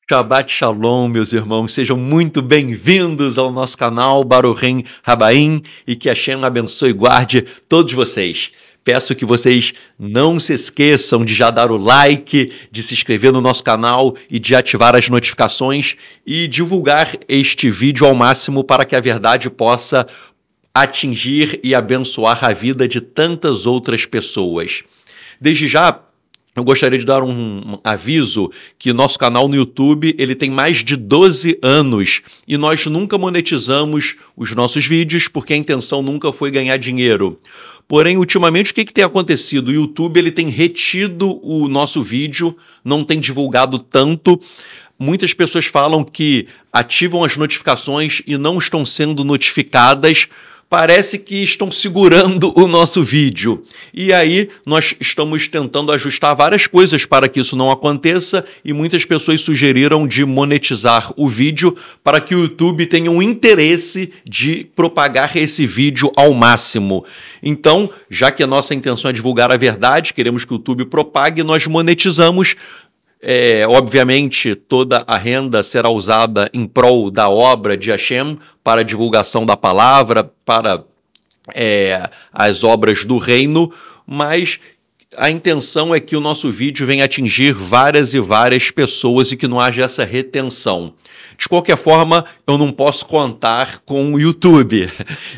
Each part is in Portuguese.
Shabbat Shalom, meus irmãos, sejam muito bem-vindos ao nosso canal Baruch Rabaim e que Hashem abençoe e guarde todos vocês. Peço que vocês não se esqueçam de já dar o like, de se inscrever no nosso canal e de ativar as notificações e divulgar este vídeo ao máximo para que a verdade possa atingir e abençoar a vida de tantas outras pessoas. Desde já, eu gostaria de dar um aviso que nosso canal no YouTube ele tem mais de 12 anos e nós nunca monetizamos os nossos vídeos porque a intenção nunca foi ganhar dinheiro. Porém, ultimamente, o que tem acontecido? O YouTube ele tem retido o nosso vídeo, não tem divulgado tanto. Muitas pessoas falam que ativam as notificações e não estão sendo notificadas. Parece que estão segurando o nosso vídeo. E aí nós estamos tentando ajustar várias coisas para que isso não aconteça e muitas pessoas sugeriram de monetizar o vídeo para que o YouTube tenha um interesse de propagar esse vídeo ao máximo. Então, já que a nossa intenção é divulgar a verdade, queremos que o YouTube propague, nós monetizamos. Obviamente, toda a renda será usada em prol da obra de Hashem, para a divulgação da palavra, para as obras do reino, mas a intenção é que o nosso vídeo venha atingir várias e várias pessoas e que não haja essa retenção. De qualquer forma, eu não posso contar com o YouTube.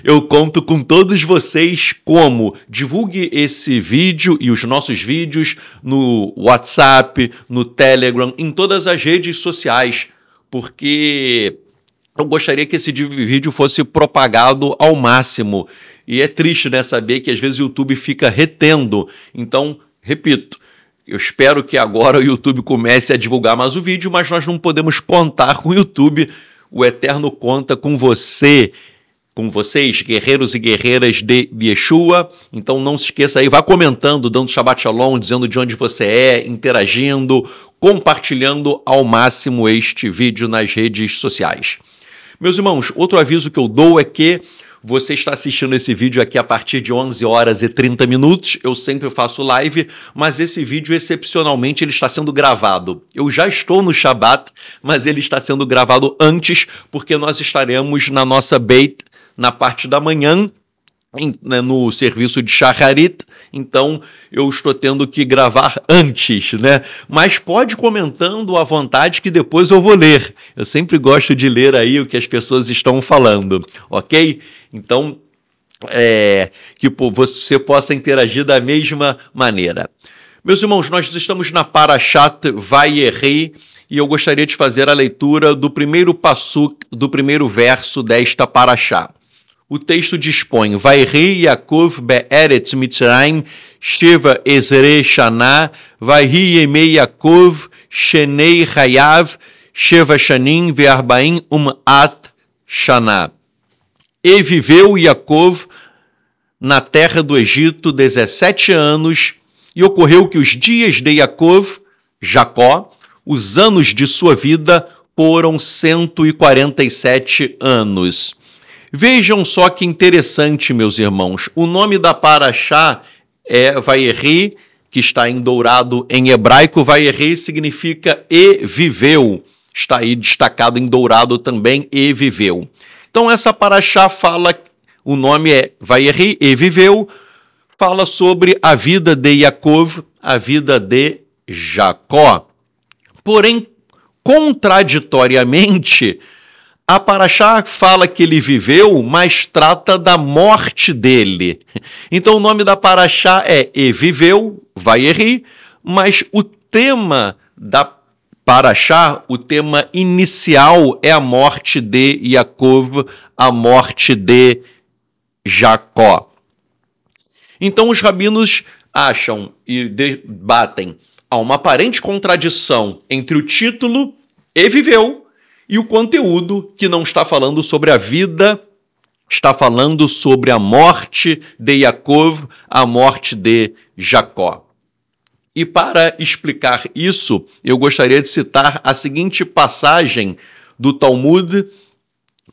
Eu conto com todos vocês como divulgue esse vídeo e os nossos vídeos no WhatsApp, no Telegram, em todas as redes sociais, porque eu gostaria que esse vídeo fosse propagado ao máximo. E é triste, né, saber que às vezes o YouTube fica retendo. Então, repito, eu espero que agora o YouTube comece a divulgar mais o vídeo, mas nós não podemos contar com o YouTube. O Eterno conta com você, com vocês, guerreiros e guerreiras de Yeshua. Então não se esqueça aí, vá comentando, dando Shabbat Shalom, dizendo de onde você é, interagindo, compartilhando ao máximo este vídeo nas redes sociais. Meus irmãos, outro aviso que eu dou é que você está assistindo esse vídeo aqui a partir de 11 horas e 30 minutos. Eu sempre faço live, mas esse vídeo, excepcionalmente, ele está sendo gravado. Eu já estou no Shabbat, mas ele está sendo gravado antes, porque nós estaremos na nossa Beit na parte da manhã, no serviço de Shacharit, então eu estou tendo que gravar antes, né? Mas pode comentando à vontade que depois eu vou ler. Eu sempre gosto de ler aí o que as pessoas estão falando, ok? Então, que você possa interagir da mesma maneira. Meus irmãos, nós estamos na Parashat Vayeri e eu gostaria de fazer a leitura do primeiro passuk, do primeiro verso desta Parashá. O texto dispõe: Vayri Yaakov be'eretz Mitzrayim sheva ezre shana, Vayri yemei Yaakov shenei chayav sheva shanim ve'arbaim at shana. E viveu Yaakov na terra do Egito 17 anos, e ocorreu que os dias de Yaakov, Jacó, os anos de sua vida foram 147 anos. Vejam só que interessante, meus irmãos. O nome da Parashá é Vayeri, que está em dourado em hebraico. Vayeri significa e viveu. Está aí destacado em dourado também, e viveu. Então essa Parashá fala, o nome é Vayeri, e viveu, fala sobre a vida de Yaakov, a vida de Jacó. Porém, contraditoriamente, a Parashá fala que ele viveu, mas trata da morte dele. Então o nome da Parashá é E viveu, Vayeri, mas o tema da Parashá, o tema inicial é a morte de Yaakov, a morte de Jacó. Então os rabinos acham e debatem, há uma aparente contradição entre o título E viveu e o conteúdo, que não está falando sobre a vida, está falando sobre a morte de Yaakov, a morte de Jacó. E para explicar isso, eu gostaria de citar a seguinte passagem do Talmud,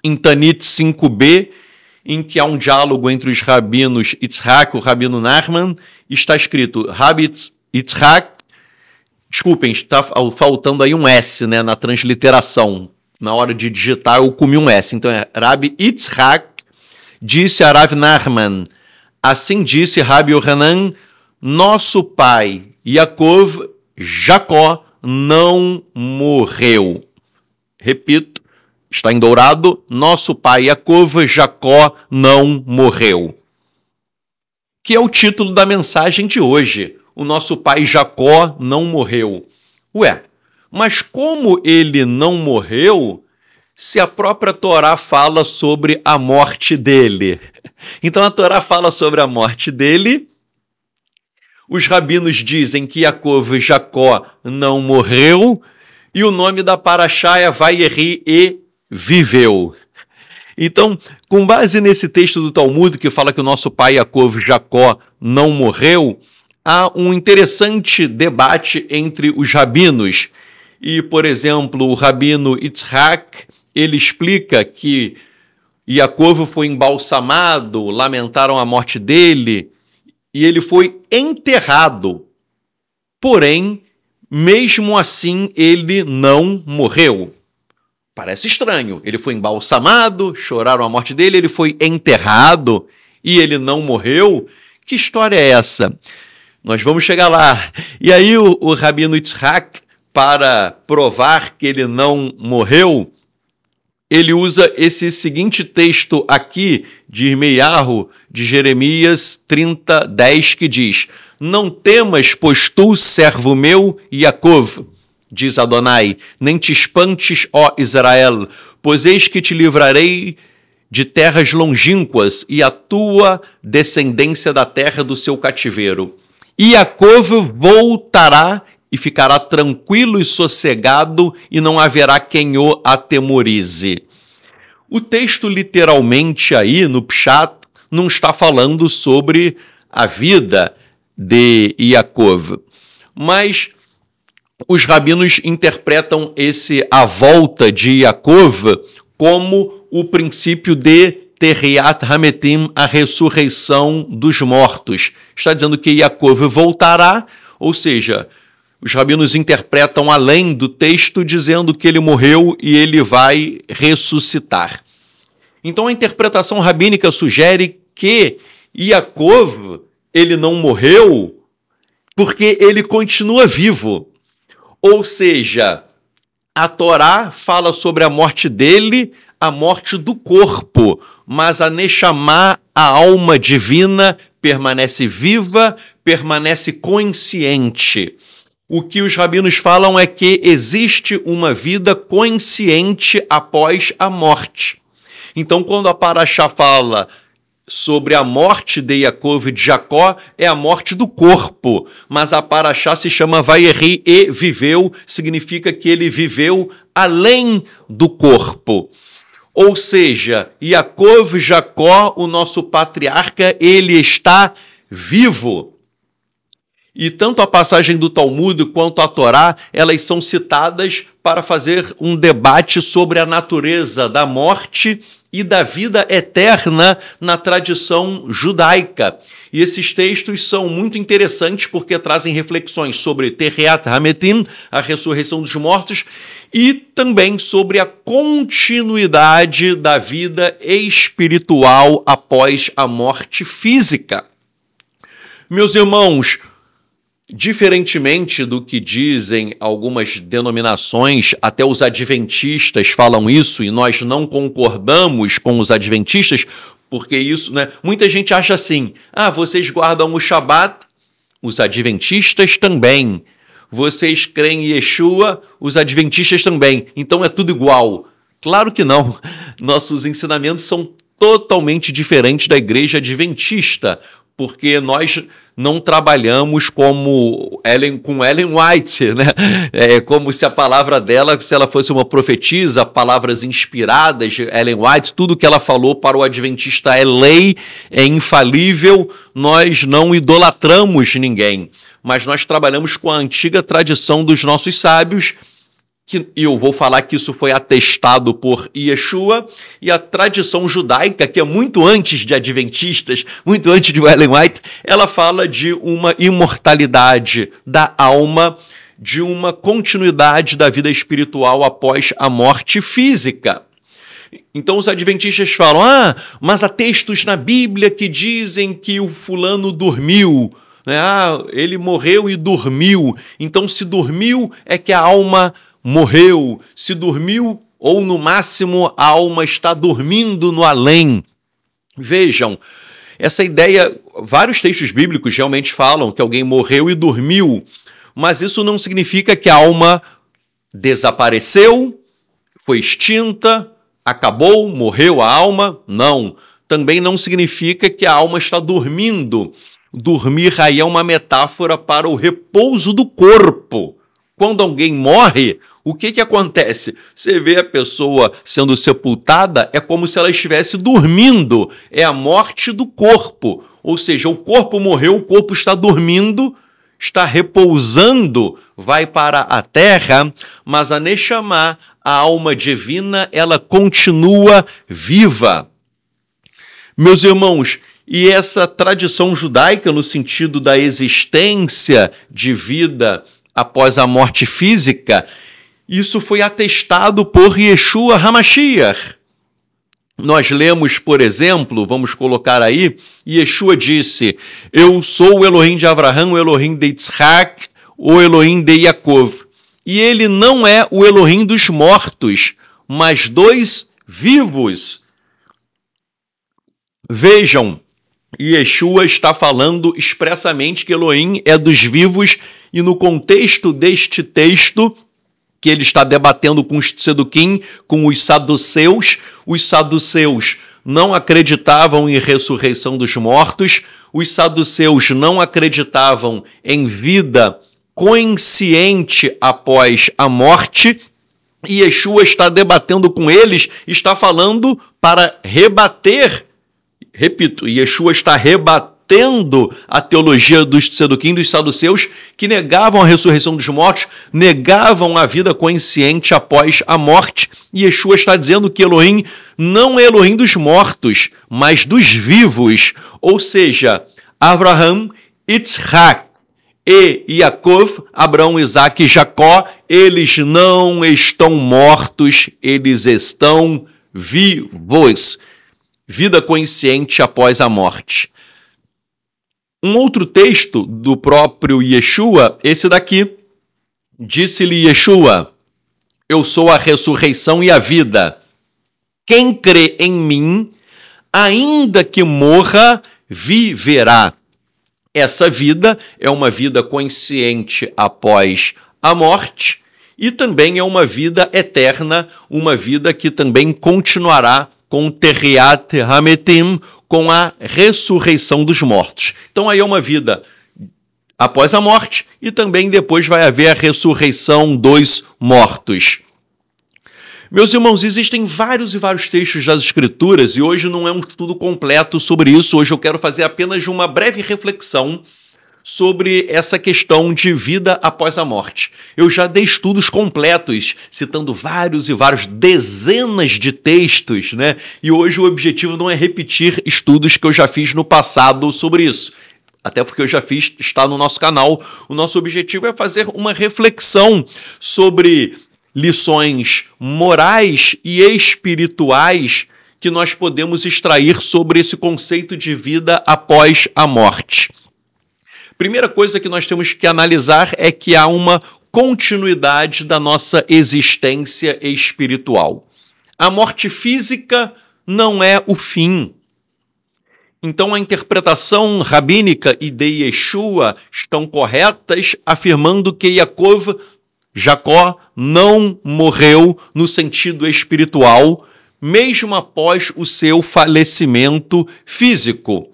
em Tanit 5b, em que há um diálogo entre os rabinos Yitzhak e o rabino Nachman. Está escrito: Rabi Yitzhak Desculpem, está faltando aí um S, né, na transliteração. Na hora de digitar eu comi um S. Então é Rabi Yitzhak disse a Rav Nachman, assim disse Rabi Yohanan, nosso pai Yaakov, Jacó, não morreu. Repito, está em dourado, nosso pai Yaakov, Jacó, não morreu. Que é o título da mensagem de hoje. O nosso pai Jacó não morreu. Ué, mas como ele não morreu se a própria Torá fala sobre a morte dele? Então a Torá fala sobre a morte dele, os rabinos dizem que Yaakov, Jacó, não morreu, e o nome da paraxá é Vayeri e viveu. Então, com base nesse texto do Talmud que fala que o nosso pai Yaakov, Jacó, não morreu, há um interessante debate entre os rabinos. E, por exemplo, o rabino Yitzhak, ele explica que Yaakov foi embalsamado, lamentaram a morte dele, e ele foi enterrado. Porém, mesmo assim, ele não morreu. Parece estranho. Ele foi embalsamado, choraram a morte dele, ele foi enterrado e ele não morreu. Que história é essa? Nós vamos chegar lá. E aí o rabino Yitzhak, para provar que ele não morreu, ele usa esse seguinte texto aqui de Irmeiahu, de Jeremias 30:10, que diz: não temas, pois tu, servo meu, Yaakov, diz Adonai, nem te espantes, ó Israel, pois eis que te livrarei de terras longínquas e a tua descendência da terra do seu cativeiro. E Yaakov voltará e ficará tranquilo e sossegado, e não haverá quem o atemorize. O texto literalmente aí, no Pshat, não está falando sobre a vida de Yaakov, mas os rabinos interpretam a volta de Yaakov como o princípio de Terriat Hametim, a ressurreição dos mortos. Está dizendo que Yaakov voltará, ou seja, os rabinos interpretam além do texto, dizendo que ele morreu e ele vai ressuscitar. Então a interpretação rabínica sugere que Yaakov, ele não morreu porque ele continua vivo. Ou seja, a Torá fala sobre a morte dele, a morte do corpo, mas a Neshama, a alma divina, permanece viva, permanece consciente. O que os rabinos falam é que existe uma vida consciente após a morte. Então, quando a Paraxá fala sobre a morte de Yaakov e de Jacó, é a morte do corpo, mas a Paraxá se chama Vayeri e viveu, significa que ele viveu além do corpo. Ou seja, Yaakov, Jacó, o nosso patriarca, ele está vivo. E tanto a passagem do Talmud quanto a Torá, elas são citadas para fazer um debate sobre a natureza da morte e da vida eterna na tradição judaica. E esses textos são muito interessantes porque trazem reflexões sobre Terriat Hametim, a ressurreição dos mortos, e também sobre a continuidade da vida espiritual após a morte física. Meus irmãos, diferentemente do que dizem algumas denominações, até os adventistas falam isso e nós não concordamos com os adventistas, porque isso, né? Muita gente acha assim, vocês guardam o Shabat, os adventistas também. Vocês creem em Yeshua, os adventistas também. Então é tudo igual. Claro que não. Nossos ensinamentos são totalmente diferentes da igreja adventista, porque nós não trabalhamos com Ellen White, né? É como se a palavra dela, se ela fosse uma profetisa, palavras inspiradas de Ellen White, tudo que ela falou para o adventista é lei, é infalível, nós não idolatramos ninguém, mas nós trabalhamos com a antiga tradição dos nossos sábios, e eu vou falar que isso foi atestado por Yeshua, e a tradição judaica, que é muito antes de adventistas, muito antes de Ellen White, ela fala de uma imortalidade da alma de uma continuidade da vida espiritual após a morte física. Então os adventistas falam, mas há textos na Bíblia que dizem que o fulano dormiu, né? Ele morreu e dormiu. Então se dormiu é que a alma morreu. Se dormiu, ou no máximo a alma está dormindo no além. Vejam, essa ideia, vários textos bíblicos realmente falam que alguém morreu e dormiu, mas isso não significa que a alma desapareceu, foi extinta, acabou, morreu a alma. Não. Também não significa que a alma está dormindo. Dormir aí é uma metáfora para o repouso do corpo. Quando alguém morre, o que acontece? Você vê a pessoa sendo sepultada, é como se ela estivesse dormindo. É a morte do corpo. Ou seja, o corpo morreu, o corpo está dormindo, está repousando, vai para a terra, mas a Neshama, a alma divina, ela continua viva. Meus irmãos, e essa tradição judaica, no sentido da existência de vida após a morte física, isso foi atestado por Yeshua HaMashiach. Nós lemos, por exemplo, vamos colocar aí, Yeshua disse, eu sou o Elohim de Abraão, o Elohim de Yitzhak, o Elohim de Yaakov. E ele não é o Elohim dos mortos, mas dos vivos. Vejam, Yeshua está falando expressamente que Elohim é dos vivos, e no contexto deste texto, que ele está debatendo com os Tzedukim, com os saduceus não acreditavam em ressurreição dos mortos, os saduceus não acreditavam em vida consciente após a morte, e Yeshua está debatendo com eles, está falando para rebater, repito, Yeshua está rebatendo a teologia dos Tzedukim, dos saduceus, que negavam a ressurreição dos mortos, negavam a vida consciente após a morte. E Yeshua está dizendo que Elohim não é Elohim dos mortos, mas dos vivos. Ou seja, Abraham, Yitzhak e Yaakov, Abraão, Isaac e Jacó, eles não estão mortos, eles estão vivos. Vida consciente após a morte. Um outro texto do próprio Yeshua, esse daqui, disse-lhe Yeshua, eu sou a ressurreição e a vida. Quem crê em mim, ainda que morra, viverá. Essa vida é uma vida consciente após a morte e também é uma vida eterna, uma vida que também continuará com Terriat Hametim, com a ressurreição dos mortos. Então aí é uma vida após a morte e também depois vai haver a ressurreição dos mortos. Meus irmãos, existem vários e vários textos das Escrituras e hoje não é um estudo completo sobre isso. Hoje eu quero fazer apenas uma breve reflexão sobre essa questão de vida após a morte. Eu já dei estudos completos, citando vários e vários, dezenas de textos, né? E hoje o objetivo não é repetir estudos que eu já fiz no passado sobre isso. Até porque eu já fiz, está no nosso canal. O nosso objetivo é fazer uma reflexão sobre lições morais e espirituais que nós podemos extrair sobre esse conceito de vida após a morte. Primeira coisa que nós temos que analisar é que há uma continuidade da nossa existência espiritual. A morte física não é o fim. Então a interpretação rabínica e de Yeshua estão corretas, afirmando que Jacó não morreu no sentido espiritual, mesmo após o seu falecimento físico.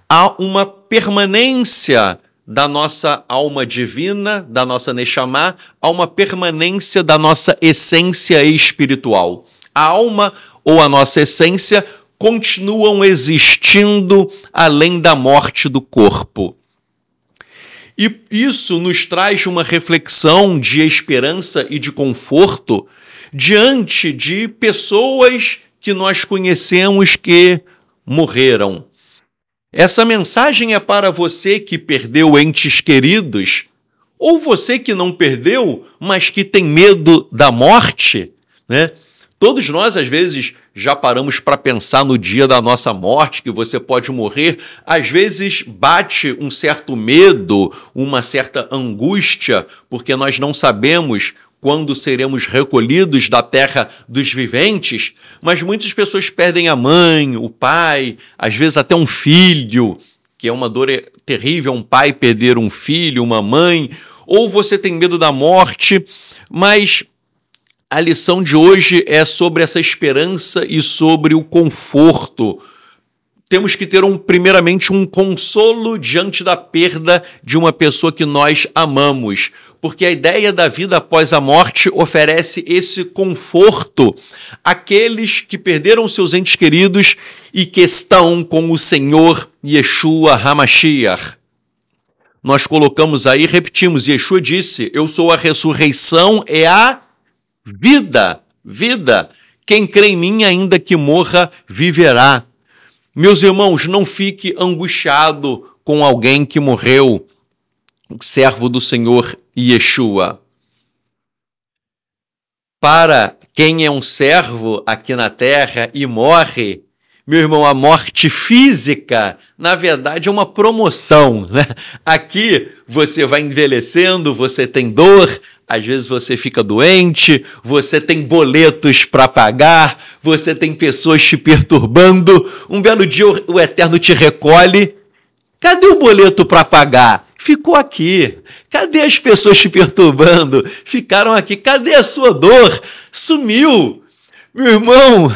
Há uma permanência da nossa alma divina, da nossa Neshama, há uma permanência da nossa essência espiritual. A alma ou a nossa essência continuam existindo além da morte do corpo. E isso nos traz uma reflexão de esperança e de conforto diante de pessoas que nós conhecemos que morreram. Essa mensagem é para você que perdeu entes queridos Ou você que não perdeu, mas que tem medo da morte, né? Todos nós, às vezes, já paramos para pensar no dia da nossa morte, que você pode morrer. Às vezes bate um certo medo, uma certa angústia, porque nós não sabemos quando seremos recolhidos da terra dos viventes, mas muitas pessoas perdem a mãe, o pai, às vezes até um filho, que é uma dor terrível, um pai perder um filho, uma mãe, ou você tem medo da morte, mas a lição de hoje é sobre essa esperança e sobre o conforto. Temos que ter, primeiramente, um consolo diante da perda de uma pessoa que nós amamos, porque a ideia da vida após a morte oferece esse conforto àqueles que perderam seus entes queridos e que estão com o Senhor Yeshua HaMashiach. Nós colocamos aí, repetimos, Yeshua disse, eu sou a ressurreição e a vida. Quem crê em mim, ainda que morra, viverá. Meus irmãos, não fique angustiado com alguém que morreu, servo do Senhor Yeshua. Para quem é um servo aqui na terra e morre, meu irmão, a morte física, na verdade, é uma promoção, né? Aqui você vai envelhecendo, você tem dor, às vezes você fica doente, você tem boletos para pagar, você tem pessoas te perturbando. Um belo dia o Eterno te recolhe. Cadê o boleto para pagar? Ficou aqui. Cadê as pessoas te perturbando? Ficaram aqui. Cadê a sua dor? Sumiu. Meu irmão,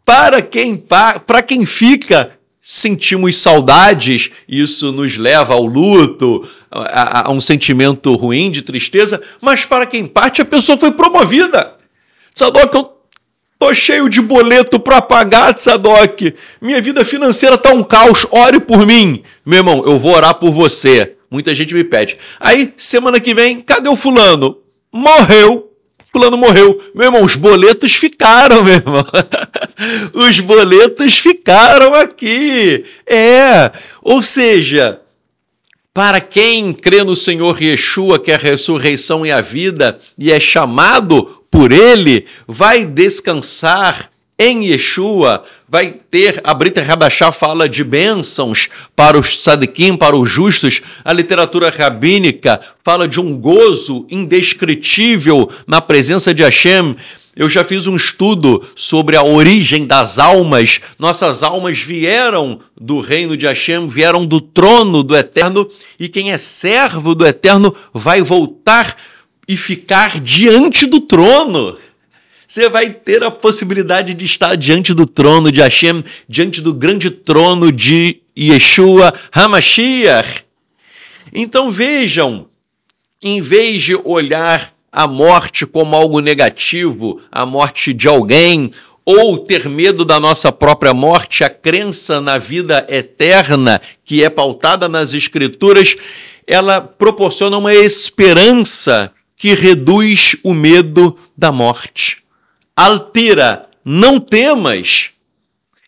para quem fica, sentimos saudades, isso nos leva ao luto, a um sentimento ruim, de tristeza, mas para quem parte, a pessoa foi promovida. Tzadok, eu tô cheio de boleto para pagar, Tzadok. Minha vida financeira tá um caos, ore por mim. Meu irmão, eu vou orar por você. Muita gente me pede. Aí, semana que vem, cadê o fulano? Morreu. Fulano morreu. Meu irmão, os boletos ficaram, meu irmão. Os boletos ficaram aqui. Ou seja, para quem crê no Senhor Yeshua, que é a ressurreição e a vida, e é chamado por Ele, vai descansar em Yeshua, vai ter, a Brita Rabachá fala de bênçãos para os tzadikim, para os justos, a literatura rabínica fala de um gozo indescritível na presença de Hashem. Eu já fiz um estudo sobre a origem das almas. Nossas almas vieram do reino de Hashem, vieram do trono do Eterno, e quem é servo do Eterno vai voltar e ficar diante do trono. Você vai ter a possibilidade de estar diante do trono de Hashem, diante do grande trono de Yeshua HaMashiach. Então vejam, em vez de olhar a morte como algo negativo, a morte de alguém, ou ter medo da nossa própria morte, a crença na vida eterna, que é pautada nas Escrituras, ela proporciona uma esperança que reduz o medo da morte. Altira, não temas.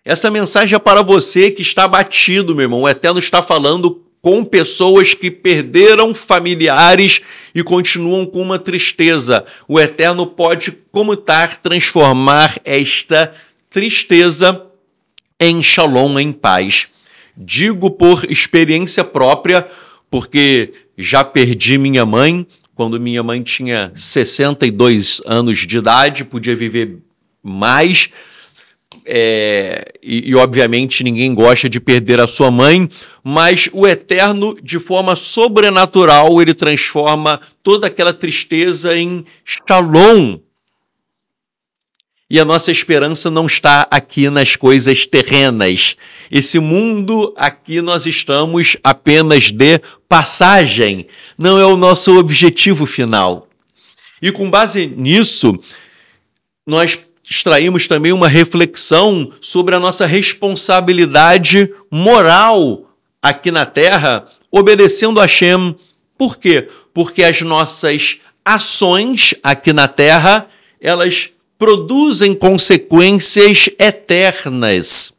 Essa mensagem é para você que está abatido, meu irmão. O Eterno está falando com pessoas que perderam familiares e continuam com uma tristeza. O Eterno pode comutar, transformar esta tristeza em shalom, em paz. Digo por experiência própria, porque já perdi minha mãe, quando minha mãe tinha 62 anos de idade, podia viver mais, e obviamente ninguém gosta de perder a sua mãe, mas o Eterno, de forma sobrenatural, ele transforma toda aquela tristeza em shalom. E a nossa esperança não está aqui nas coisas terrenas. Esse mundo aqui nós estamos apenas de passagem, não é o nosso objetivo final. E com base nisso, nós extraímos também uma reflexão sobre a nossa responsabilidade moral aqui na Terra, obedecendo a Hashem. Por quê? Porque as nossas ações aqui na Terra, elas produzem consequências eternas.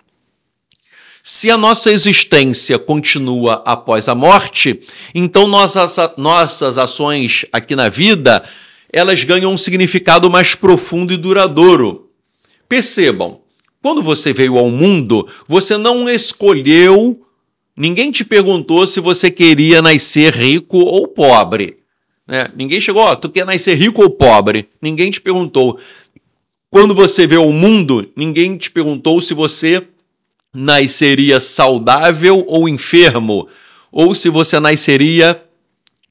Se a nossa existência continua após a morte, então nossas ações aqui na vida, elas ganham um significado mais profundo e duradouro. Percebam, quando você veio ao mundo, você não escolheu, ninguém te perguntou se você queria nascer rico ou pobre. Né? Ninguém chegou, tu quer nascer rico ou pobre? Ninguém te perguntou. Quando você veio ao mundo, ninguém te perguntou se você nasceria saudável ou enfermo, ou se você nasceria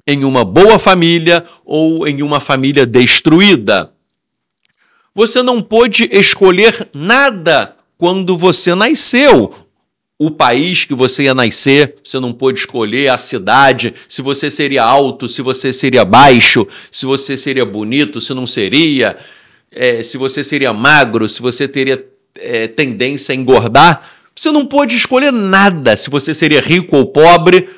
em uma boa família ou em uma família destruída. Você não pôde escolher nada quando você nasceu. O país que você ia nascer, você não pôde escolher a cidade, se você seria alto, se você seria baixo, se você seria bonito, se não seria, se você seria magro, se você teria tendência a engordar. Você não pôde escolher nada, se você seria rico ou pobre.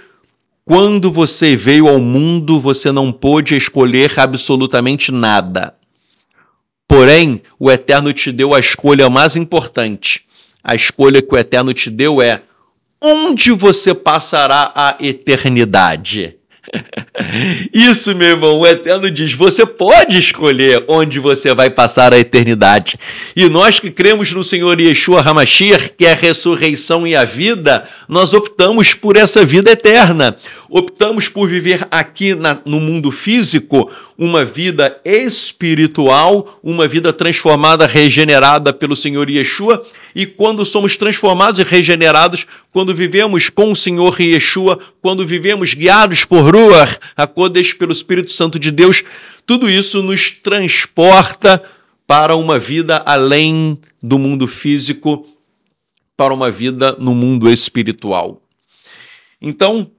Quando você veio ao mundo, você não pôde escolher absolutamente nada. Porém, o Eterno te deu a escolha mais importante. A escolha que o Eterno te deu é onde você passará a eternidade. Isso, meu irmão, o Eterno diz, você pode escolher onde você vai passar a eternidade. E nós que cremos no Senhor Yeshua HaMashiach, que é a ressurreição e a vida, nós optamos por essa vida eterna. Optamos por viver aqui no mundo físico uma vida espiritual, uma vida transformada, regenerada pelo Senhor Yeshua. E quando somos transformados e regenerados, quando vivemos com o Senhor Yeshua, quando vivemos guiados por Ruach HaKodesh, pelo Espírito Santo de Deus, tudo isso nos transporta para uma vida além do mundo físico, para uma vida no mundo espiritual. Então,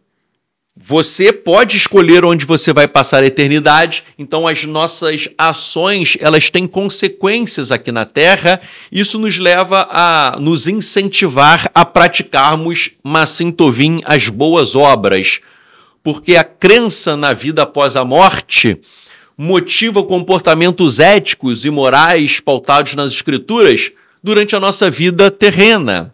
você pode escolher onde você vai passar a eternidade, então as nossas ações, elas têm consequências aqui na Terra, isso nos leva a nos incentivar a praticarmos Masim Tovim, as boas obras, porque a crença na vida após a morte motiva comportamentos éticos e morais pautados nas Escrituras durante a nossa vida terrena.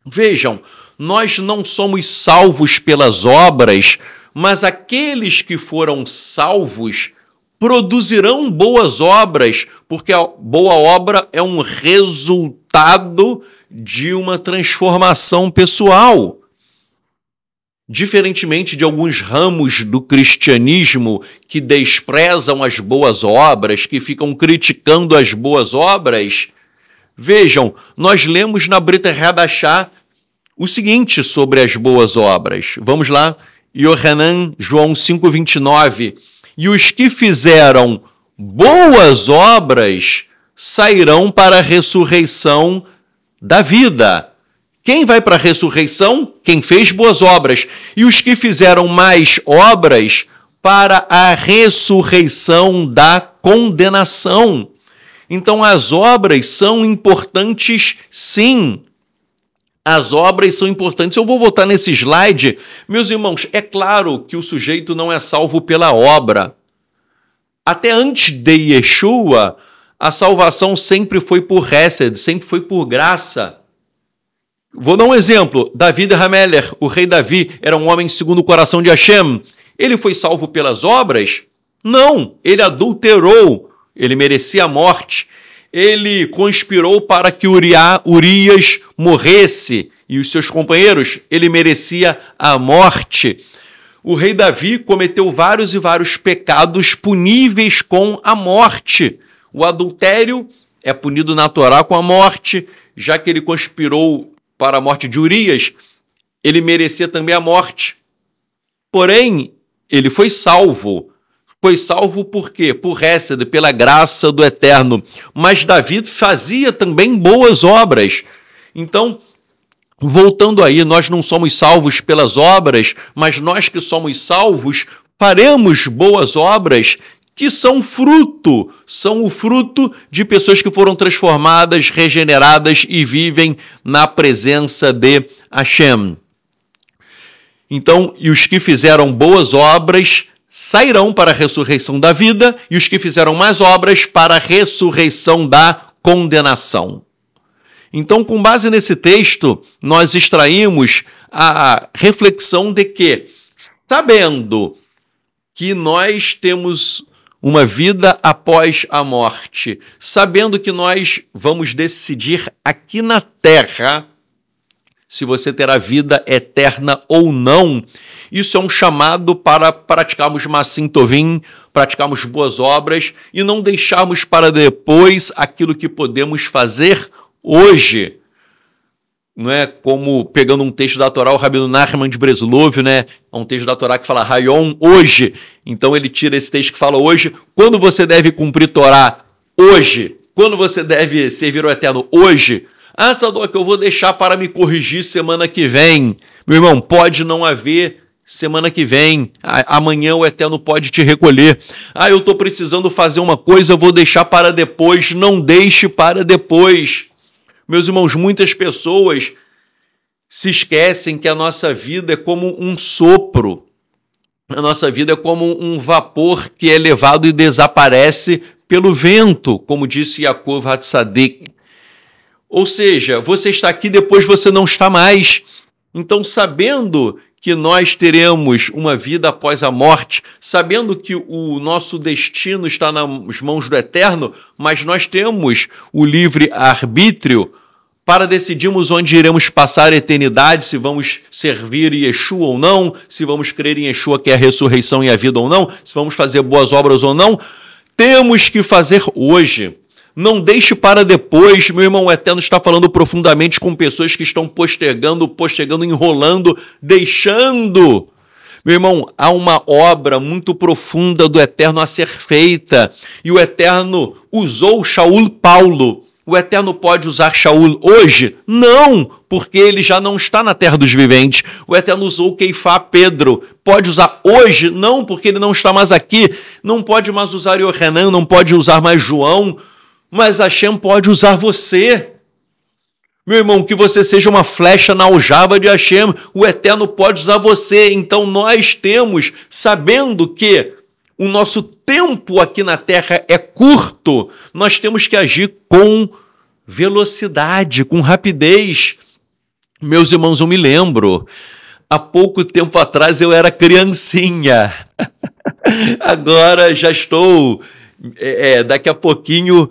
Vejam, nós não somos salvos pelas obras, mas aqueles que foram salvos produzirão boas obras, porque a boa obra é um resultado de uma transformação pessoal. Diferentemente de alguns ramos do cristianismo que desprezam as boas obras, que ficam criticando as boas obras, vejam, nós lemos na Brit Hadashah o seguinte sobre as boas obras. Vamos lá, Yohanan, João 5,29. E os que fizeram boas obras sairão para a ressurreição da vida. Quem vai para a ressurreição? Quem fez boas obras. E os que fizeram mais obras para a ressurreição da condenação. Então as obras são importantes, sim. As obras são importantes. Eu vou voltar nesse slide. Meus irmãos, é claro que o sujeito não é salvo pela obra. Até antes de Yeshua, a salvação sempre foi por Hesed, sempre foi por graça. Vou dar um exemplo. David Hameler, o rei Davi, era um homem segundo o coração de Hashem. Ele foi salvo pelas obras? Não, ele adulterou. Ele merecia a morte. Ele conspirou para que Urias morresse e os seus companheiros, ele merecia a morte. O rei Davi cometeu vários e vários pecados puníveis com a morte. O adultério é punido na Torá com a morte, já que ele conspirou para a morte de Urias, ele merecia também a morte. Porém, ele foi salvo. Foi salvo por quê? Por Hesed, pela graça do Eterno. Mas Davi fazia também boas obras. Então, voltando aí, nós não somos salvos pelas obras, mas nós que somos salvos faremos boas obras que são o fruto de pessoas que foram transformadas, regeneradas e vivem na presença de Hashem. Então, e os que fizeram boas obras sairão para a ressurreição da vida, e os que fizeram mais obras para a ressurreição da condenação. Então, com base nesse texto, nós extraímos a reflexão de que, sabendo que nós temos uma vida após a morte, sabendo que nós vamos decidir aqui na Terra se você terá vida eterna ou não, isso é um chamado para praticarmos Massim Tovim, praticarmos boas obras e não deixarmos para depois aquilo que podemos fazer hoje. Não é como, pegando um texto da Torá, o Rabino Nachman de Breslov, né? É um texto da Torá que fala Rayon, hoje. Então ele tira esse texto que fala hoje. Quando você deve cumprir Torá? Hoje. Quando você deve servir o Eterno? Hoje. Ah, Tzadok, eu vou deixar para me corrigir semana que vem. Meu irmão, pode não haver semana que vem. Amanhã o Eterno pode te recolher. Ah, eu estou precisando fazer uma coisa, eu vou deixar para depois. Não deixe para depois. Meus irmãos, muitas pessoas se esquecem que a nossa vida é como um sopro. A nossa vida é como um vapor que é levado e desaparece pelo vento, como disse Yaakov Hatzadik. Ou seja, você está aqui, depois você não está mais. Então, sabendo que nós teremos uma vida após a morte, sabendo que o nosso destino está nas mãos do Eterno, mas nós temos o livre arbítrio para decidirmos onde iremos passar a eternidade, se vamos servir Yeshua ou não, se vamos crer em Yeshua, que é a ressurreição e a vida ou não, se vamos fazer boas obras ou não, temos que fazer hoje. Não deixe para depois. Meu irmão, o Eterno está falando profundamente com pessoas que estão postergando, enrolando, deixando. Meu irmão, há uma obra muito profunda do Eterno a ser feita. E o Eterno usou Shaul Paulo. O Eterno pode usar Shaul hoje? Não, porque ele já não está na terra dos viventes. O Eterno usou Keifá Pedro. Pode usar hoje? Não, porque ele não está mais aqui. Não pode mais usar Yohanan, não pode usar mais João. Mas Hashem pode usar você. Meu irmão, que você seja uma flecha na aljava de Hashem. O Eterno pode usar você. Então nós temos, sabendo que o nosso tempo aqui na Terra é curto, nós temos que agir com velocidade, com rapidez. Meus irmãos, eu me lembro, há pouco tempo atrás eu era criancinha. Agora já estou, daqui a pouquinho...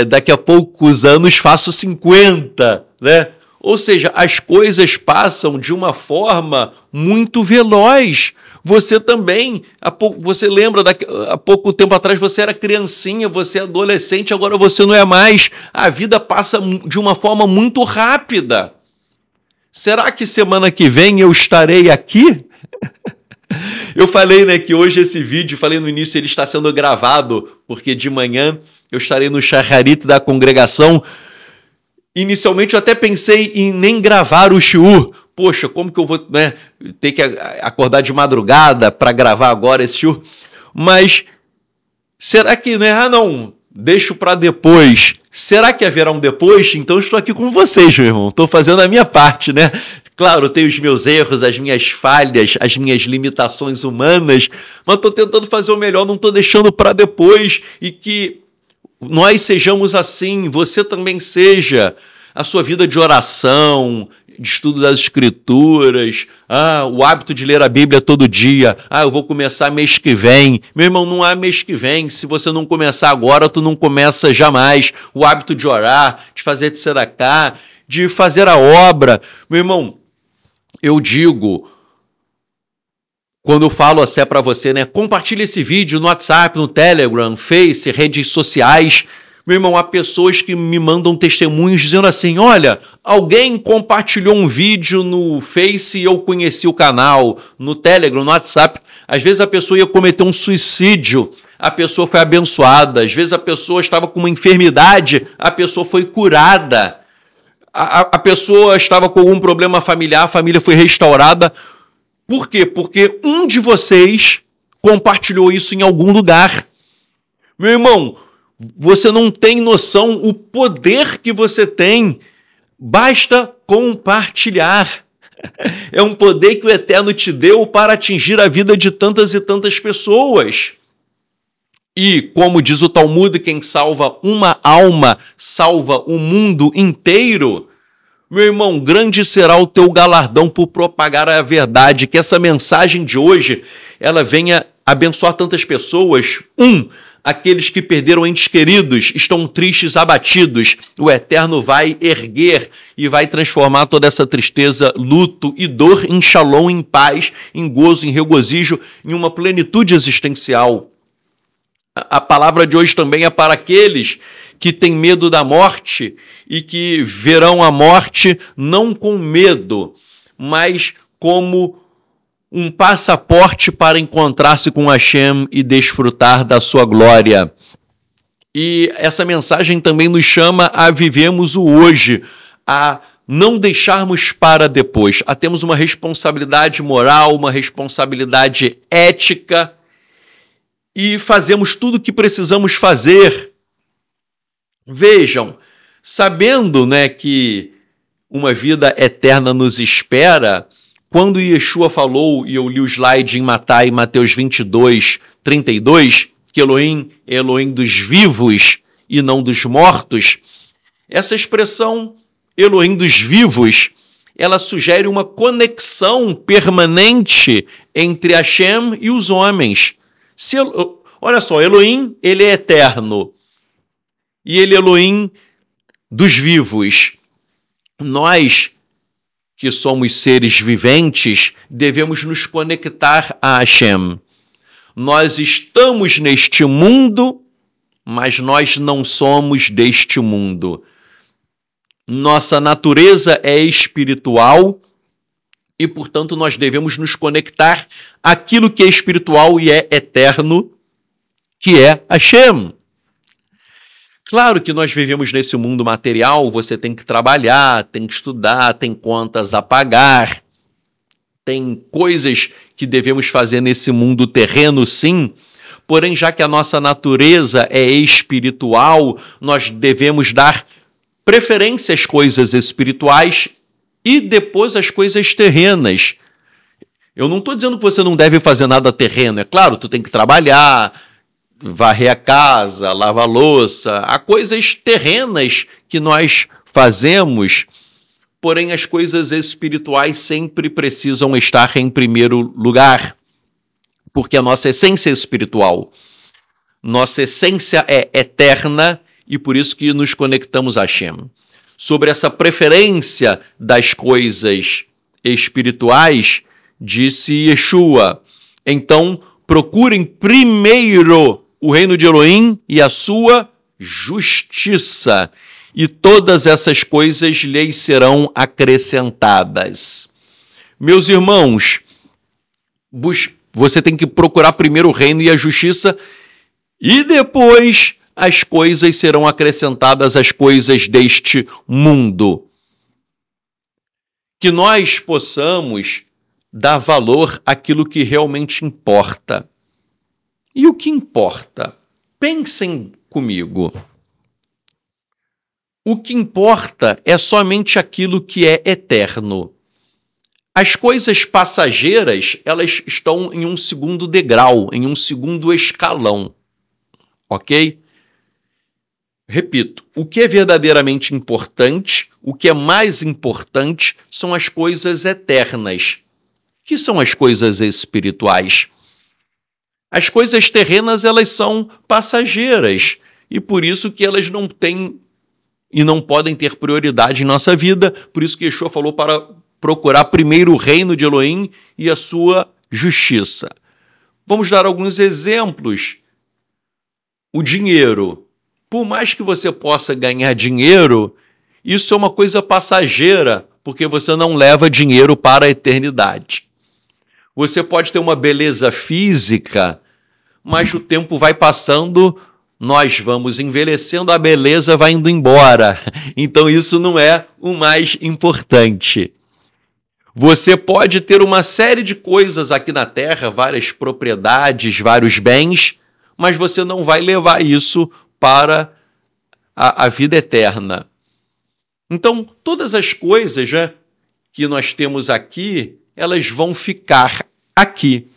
daqui a poucos anos faço 50, né? Ou seja, as coisas passam de uma forma muito veloz. Você também, você lembra, há pouco tempo atrás você era criancinha, você é adolescente, agora você não é mais. A vida passa de uma forma muito rápida. Será que semana que vem eu estarei aqui? Eu falei, né, que hoje esse vídeo, falei no início, ele está sendo gravado, porque de manhã eu estarei no Shacharit da congregação. Inicialmente eu até pensei em nem gravar o shiur. Poxa, como que eu vou, né, ter que acordar de madrugada para gravar agora esse shiur? Mas será que, né, não, deixo para depois. Será que haverá um depois? Então eu estou aqui com vocês, meu irmão. Estou fazendo a minha parte, né? Claro, eu tenho os meus erros, as minhas falhas, as minhas limitações humanas, mas estou tentando fazer o melhor, não estou deixando para depois. E que nós sejamos assim, você também seja. A sua vida de oração, de estudo das Escrituras, o hábito de ler a Bíblia todo dia, eu vou começar mês que vem. Meu irmão, não há mês que vem. Se você não começar agora, tu não começa jamais. O hábito de orar, de fazer tzedakah, de fazer a obra. Meu irmão, eu digo, quando eu falo assim para você, né, compartilhe esse vídeo no WhatsApp, no Telegram, Face, redes sociais. Meu irmão, há pessoas que me mandam testemunhos dizendo assim, olha, alguém compartilhou um vídeo no Face e eu conheci o canal, no Telegram, no WhatsApp. Às vezes a pessoa ia cometer um suicídio, a pessoa foi abençoada. Às vezes a pessoa estava com uma enfermidade, a pessoa foi curada. A pessoa estava com algum problema familiar, a família foi restaurada. Por quê? Porque um de vocês compartilhou isso em algum lugar. Meu irmão, você não tem noção o poder que você tem. Basta compartilhar. É um poder que o Eterno te deu para atingir a vida de tantas e tantas pessoas. E, como diz o Talmud, quem salva uma alma, salva o mundo inteiro. Meu irmão, grande será o teu galardão por propagar a verdade, que essa mensagem de hoje, ela venha abençoar tantas pessoas. Aqueles que perderam entes queridos, estão tristes, abatidos. O Eterno vai erguer e vai transformar toda essa tristeza, luto e dor em shalom, em paz, em gozo, em regozijo, em uma plenitude existencial. A palavra de hoje também é para aqueles que têm medo da morte e que verão a morte não com medo, mas como um passaporte para encontrar-se com Hashem e desfrutar da sua glória. E essa mensagem também nos chama a vivermos o hoje, a não deixarmos para depois, a termos uma responsabilidade moral, uma responsabilidade ética, e fazemos tudo o que precisamos fazer. Vejam, sabendo, que uma vida eterna nos espera, quando Yeshua falou, e eu li o slide em Mateus 22, 32, que Elohim é Elohim dos vivos e não dos mortos, essa expressão Elohim dos vivos, ela sugere uma conexão permanente entre Hashem e os homens. Olha só, Elohim, ele é eterno. E ele é Elohim dos vivos. Nós, que somos seres viventes, devemos nos conectar a Hashem. Nós estamos neste mundo, mas nós não somos deste mundo. Nossa natureza é espiritual e, portanto, nós devemos nos conectar àquilo que é espiritual e é eterno, que é Hashem. Claro que nós vivemos nesse mundo material, você tem que trabalhar, tem que estudar, tem contas a pagar, tem coisas que devemos fazer nesse mundo terreno, sim. Porém, já que a nossa natureza é espiritual, nós devemos dar preferência às coisas espirituais e depois às coisas terrenas. Eu não estou dizendo que você não deve fazer nada terreno. É claro, tu tem que trabalhar, varrer a casa, lavar a louça. Há coisas terrenas que nós fazemos, porém as coisas espirituais sempre precisam estar em primeiro lugar, porque a nossa essência é espiritual. Nossa essência é eterna e por isso que nos conectamos a Hashem. Sobre essa preferência das coisas espirituais, disse Yeshua, então procurem primeiro o reino de Elohim e a sua justiça, e todas essas coisas lhes serão acrescentadas. Meus irmãos, você tem que procurar primeiro o reino e a justiça, e depois as coisas serão acrescentadas às coisas deste mundo. Que nós possamos dar valor àquilo que realmente importa. E o que importa? Pensem comigo. O que importa é somente aquilo que é eterno. As coisas passageiras, elas estão em um segundo degrau, em um segundo escalão. Ok? Repito, o que é verdadeiramente importante, o que é mais importante, são as coisas eternas, que são as coisas espirituais. As coisas terrenas, elas são passageiras, e por isso que elas não têm e não podem ter prioridade em nossa vida, por isso que Yeshua falou para procurar primeiro o reino de Elohim e a sua justiça. Vamos dar alguns exemplos. O dinheiro. Por mais que você possa ganhar dinheiro, isso é uma coisa passageira, porque você não leva dinheiro para a eternidade. Você pode ter uma beleza física, mas o tempo vai passando, nós vamos envelhecendo, a beleza vai indo embora. Então isso não é o mais importante. Você pode ter uma série de coisas aqui na Terra, várias propriedades, vários bens, mas você não vai levar isso para a vida eterna. Então, todas as coisas que nós temos aqui, elas vão ficar aqui.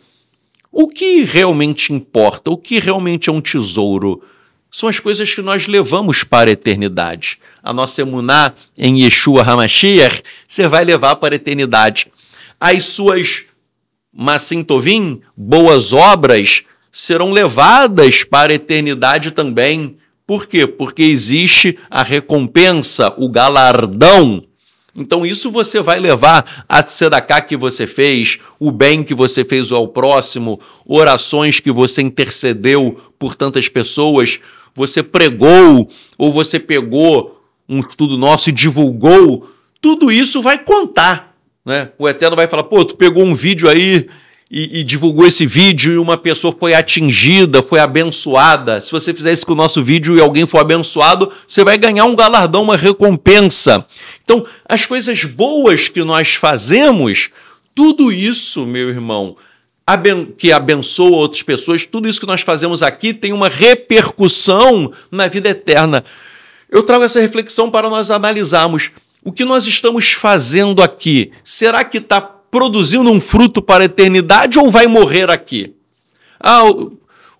O que realmente importa, o que realmente é um tesouro, são as coisas que nós levamos para a eternidade. A nossa emuná em Yeshua HaMashiach, você vai levar para a eternidade. As suas Masim Tovim, boas obras, serão levadas para a eternidade também. Por quê? Porque existe a recompensa, o galardão. Então isso você vai levar a tzedakah que você fez, o bem que você fez ao próximo, orações que você intercedeu por tantas pessoas, você pregou ou você pegou um estudo nosso e divulgou, tudo isso vai contar, né? O Eterno vai falar, pô, tu pegou um vídeo aí e divulgou esse vídeo e uma pessoa foi atingida, foi abençoada. Se você fizer isso com o nosso vídeo e alguém for abençoado, você vai ganhar um galardão, uma recompensa. Então, as coisas boas que nós fazemos, tudo isso, meu irmão, que abençoa outras pessoas, tudo isso que nós fazemos aqui tem uma repercussão na vida eterna. Eu trago essa reflexão para nós analisarmos o que nós estamos fazendo aqui. Será que está produzindo um fruto para a eternidade ou vai morrer aqui? O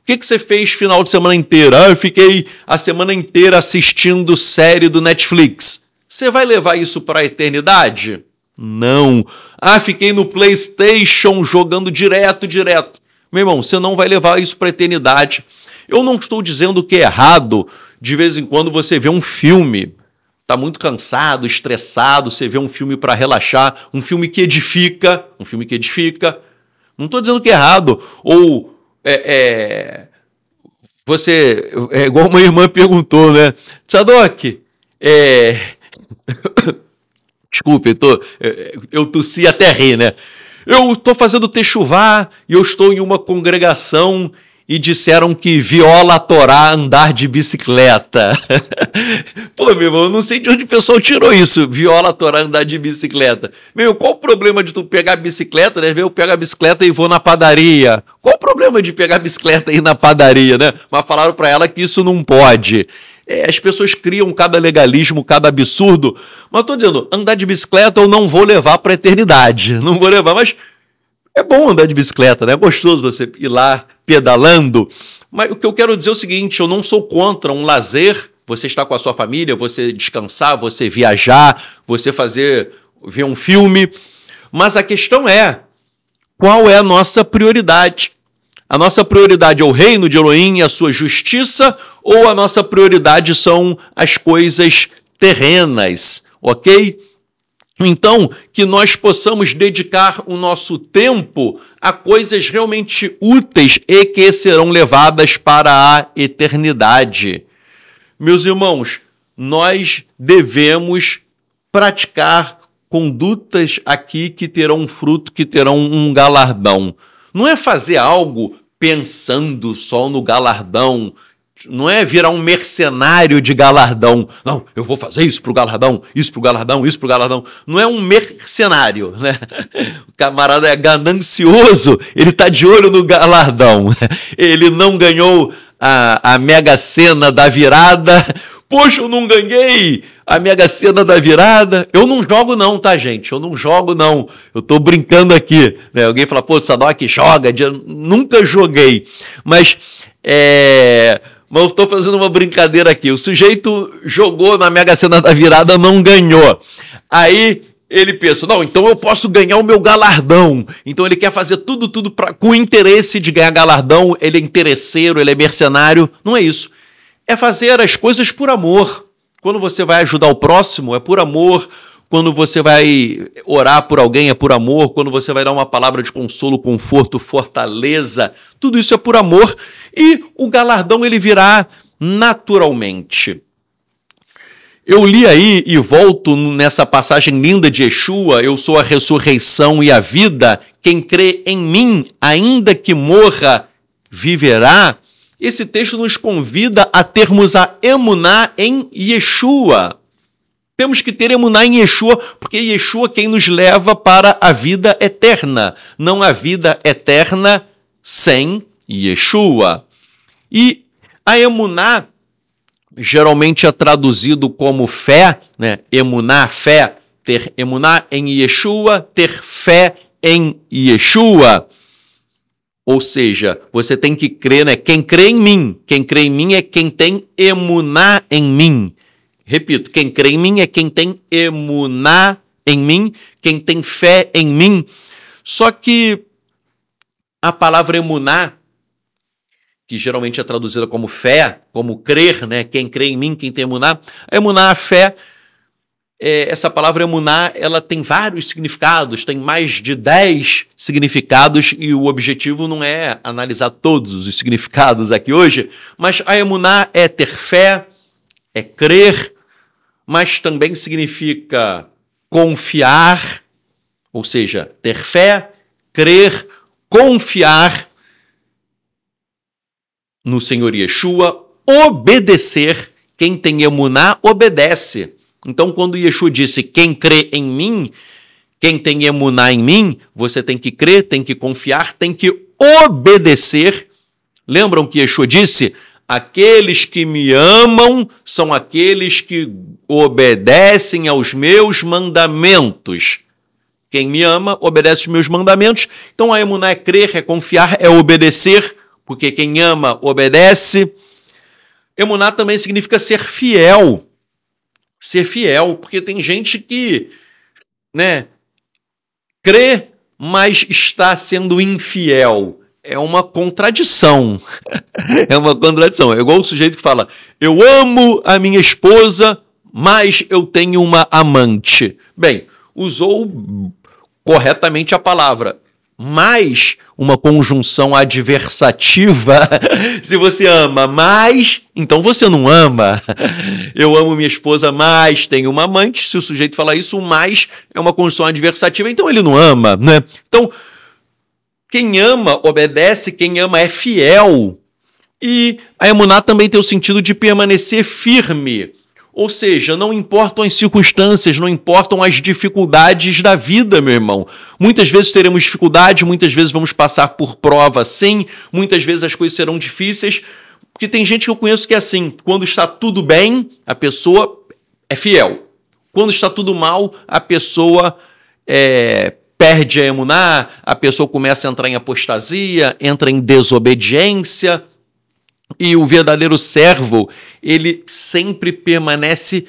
que você fez final de semana inteira? Eu fiquei a semana inteira assistindo série do Netflix. Você vai levar isso para a eternidade? Não. Fiquei no PlayStation jogando direto. Meu irmão, você não vai levar isso para a eternidade. Eu não estou dizendo que é errado de vez em quando você vê um filme. Está muito cansado, estressado, você vê um filme para relaxar, um filme que edifica. Não estou dizendo que é errado. Ou você, igual uma irmã perguntou, né? Tzadok, desculpe, eu tossi até rir, né? Eu estou fazendo techuvá e eu estou em uma congregação e disseram que viola a Torá andar de bicicleta. Pô, meu irmão, eu não sei de onde o pessoal tirou isso, viola a Torá andar de bicicleta. Meu, qual o problema de tu pegar a bicicleta, né? Eu pego a bicicleta e vou na padaria. Qual o problema de pegar a bicicleta e ir na padaria, né? Mas falaram para ela que isso não pode. As pessoas criam cada legalismo, cada absurdo. Mas eu tô dizendo, andar de bicicleta eu não vou levar para a eternidade. Não vou levar, mas é bom andar de bicicleta, né? É gostoso você ir lá pedalando. Mas o que eu quero dizer é o seguinte, eu não sou contra um lazer, você estar com a sua família, você descansar, você viajar, você ver um filme. Mas a questão é, qual é a nossa prioridade? A nossa prioridade é o reino de Elohim e a sua justiça, ou a nossa prioridade são as coisas terrenas, ok? Então, que nós possamos dedicar o nosso tempo a coisas realmente úteis e que serão levadas para a eternidade. Meus irmãos, nós devemos praticar condutas aqui que terão um fruto, que terão um galardão. Não é fazer algo pensando só no galardão, não é virar um mercenário de galardão. Não, eu vou fazer isso pro galardão, isso pro galardão, isso pro galardão. Não é um mercenário, né? O camarada é ganancioso, ele tá de olho no galardão. Ele não ganhou a Mega Sena da virada. Poxa, eu não ganhei a Mega Sena da virada. Eu não jogo não, tá, gente? Eu não jogo não. Eu tô brincando aqui, né? Alguém fala, pô, Tzadok joga. Nunca joguei. Mas eu estou fazendo uma brincadeira aqui. O sujeito jogou na Mega Sena da virada, não ganhou. Aí ele pensa, não, então eu posso ganhar o meu galardão. Então ele quer fazer tudo com o interesse de ganhar galardão. Ele é interesseiro, ele é mercenário. Não é isso. É fazer as coisas por amor. Quando você vai ajudar o próximo, é por amor. Quando você vai orar por alguém, é por amor. Quando você vai dar uma palavra de consolo, conforto, fortaleza, tudo isso é por amor. E o galardão, ele virá naturalmente. Eu li aí e volto nessa passagem linda de Yeshua, eu sou a ressurreição e a vida, quem crê em mim, ainda que morra, viverá. Esse texto nos convida a termos a emuná em Yeshua. Temos que ter emuná em Yeshua, porque Yeshua é quem nos leva para a vida eterna, não a vida eterna sem Yeshua. E a emuná geralmente é traduzido como fé, né? Emuná, fé, ter emuná em Yeshua, ter fé em Yeshua. Ou seja, você tem que crer, né? Quem crê em mim. Quem crê em mim é quem tem emuná em mim. Repito, quem crê em mim é quem tem emuná em mim, quem tem fé em mim. Só que a palavra emuná, que geralmente é traduzida como fé, como crer, né? Quem crê em mim, quem tem emuná. A emuná, a fé, essa palavra emuná, ela tem vários significados, tem mais de 10 significados e o objetivo não é analisar todos os significados aqui hoje, mas a emuná é ter fé, é crer, mas também significa confiar, ou seja, ter fé, crer, confiar no Senhor Yeshua, obedecer. Quem tem emuná, obedece. Então, quando Yeshua disse, quem crê em mim, quem tem emuná em mim, você tem que crer, tem que confiar, tem que obedecer. Lembram que Yeshua disse? Aqueles que me amam são aqueles que obedecem aos meus mandamentos. Quem me ama, obedece os meus mandamentos. Então, a emuná é crer, é confiar, é obedecer, porque quem ama, obedece. Emuná também significa ser fiel. Ser fiel, porque tem gente que, né, crê, mas está sendo infiel. É uma contradição. É uma contradição. É igual o sujeito que fala, eu amo a minha esposa, mas eu tenho uma amante. Bem, usou corretamente a palavra, mas uma conjunção adversativa, se você ama mais, então você não ama. Eu amo minha esposa, mas tenho uma amante. Se o sujeito falar isso, o mais é uma conjunção adversativa, então ele não ama, né? Então, quem ama, obedece, quem ama é fiel. E a emuná também tem o sentido de permanecer firme. Ou seja, não importam as circunstâncias, não importam as dificuldades da vida, meu irmão. Muitas vezes teremos dificuldade, muitas vezes vamos passar por prova, sim. Muitas vezes as coisas serão difíceis, porque tem gente que eu conheço que é assim, quando está tudo bem, a pessoa é fiel. Quando está tudo mal, a pessoa perde a emuná, a pessoa começa a entrar em apostasia, entra em desobediência. E o verdadeiro servo, ele sempre permanece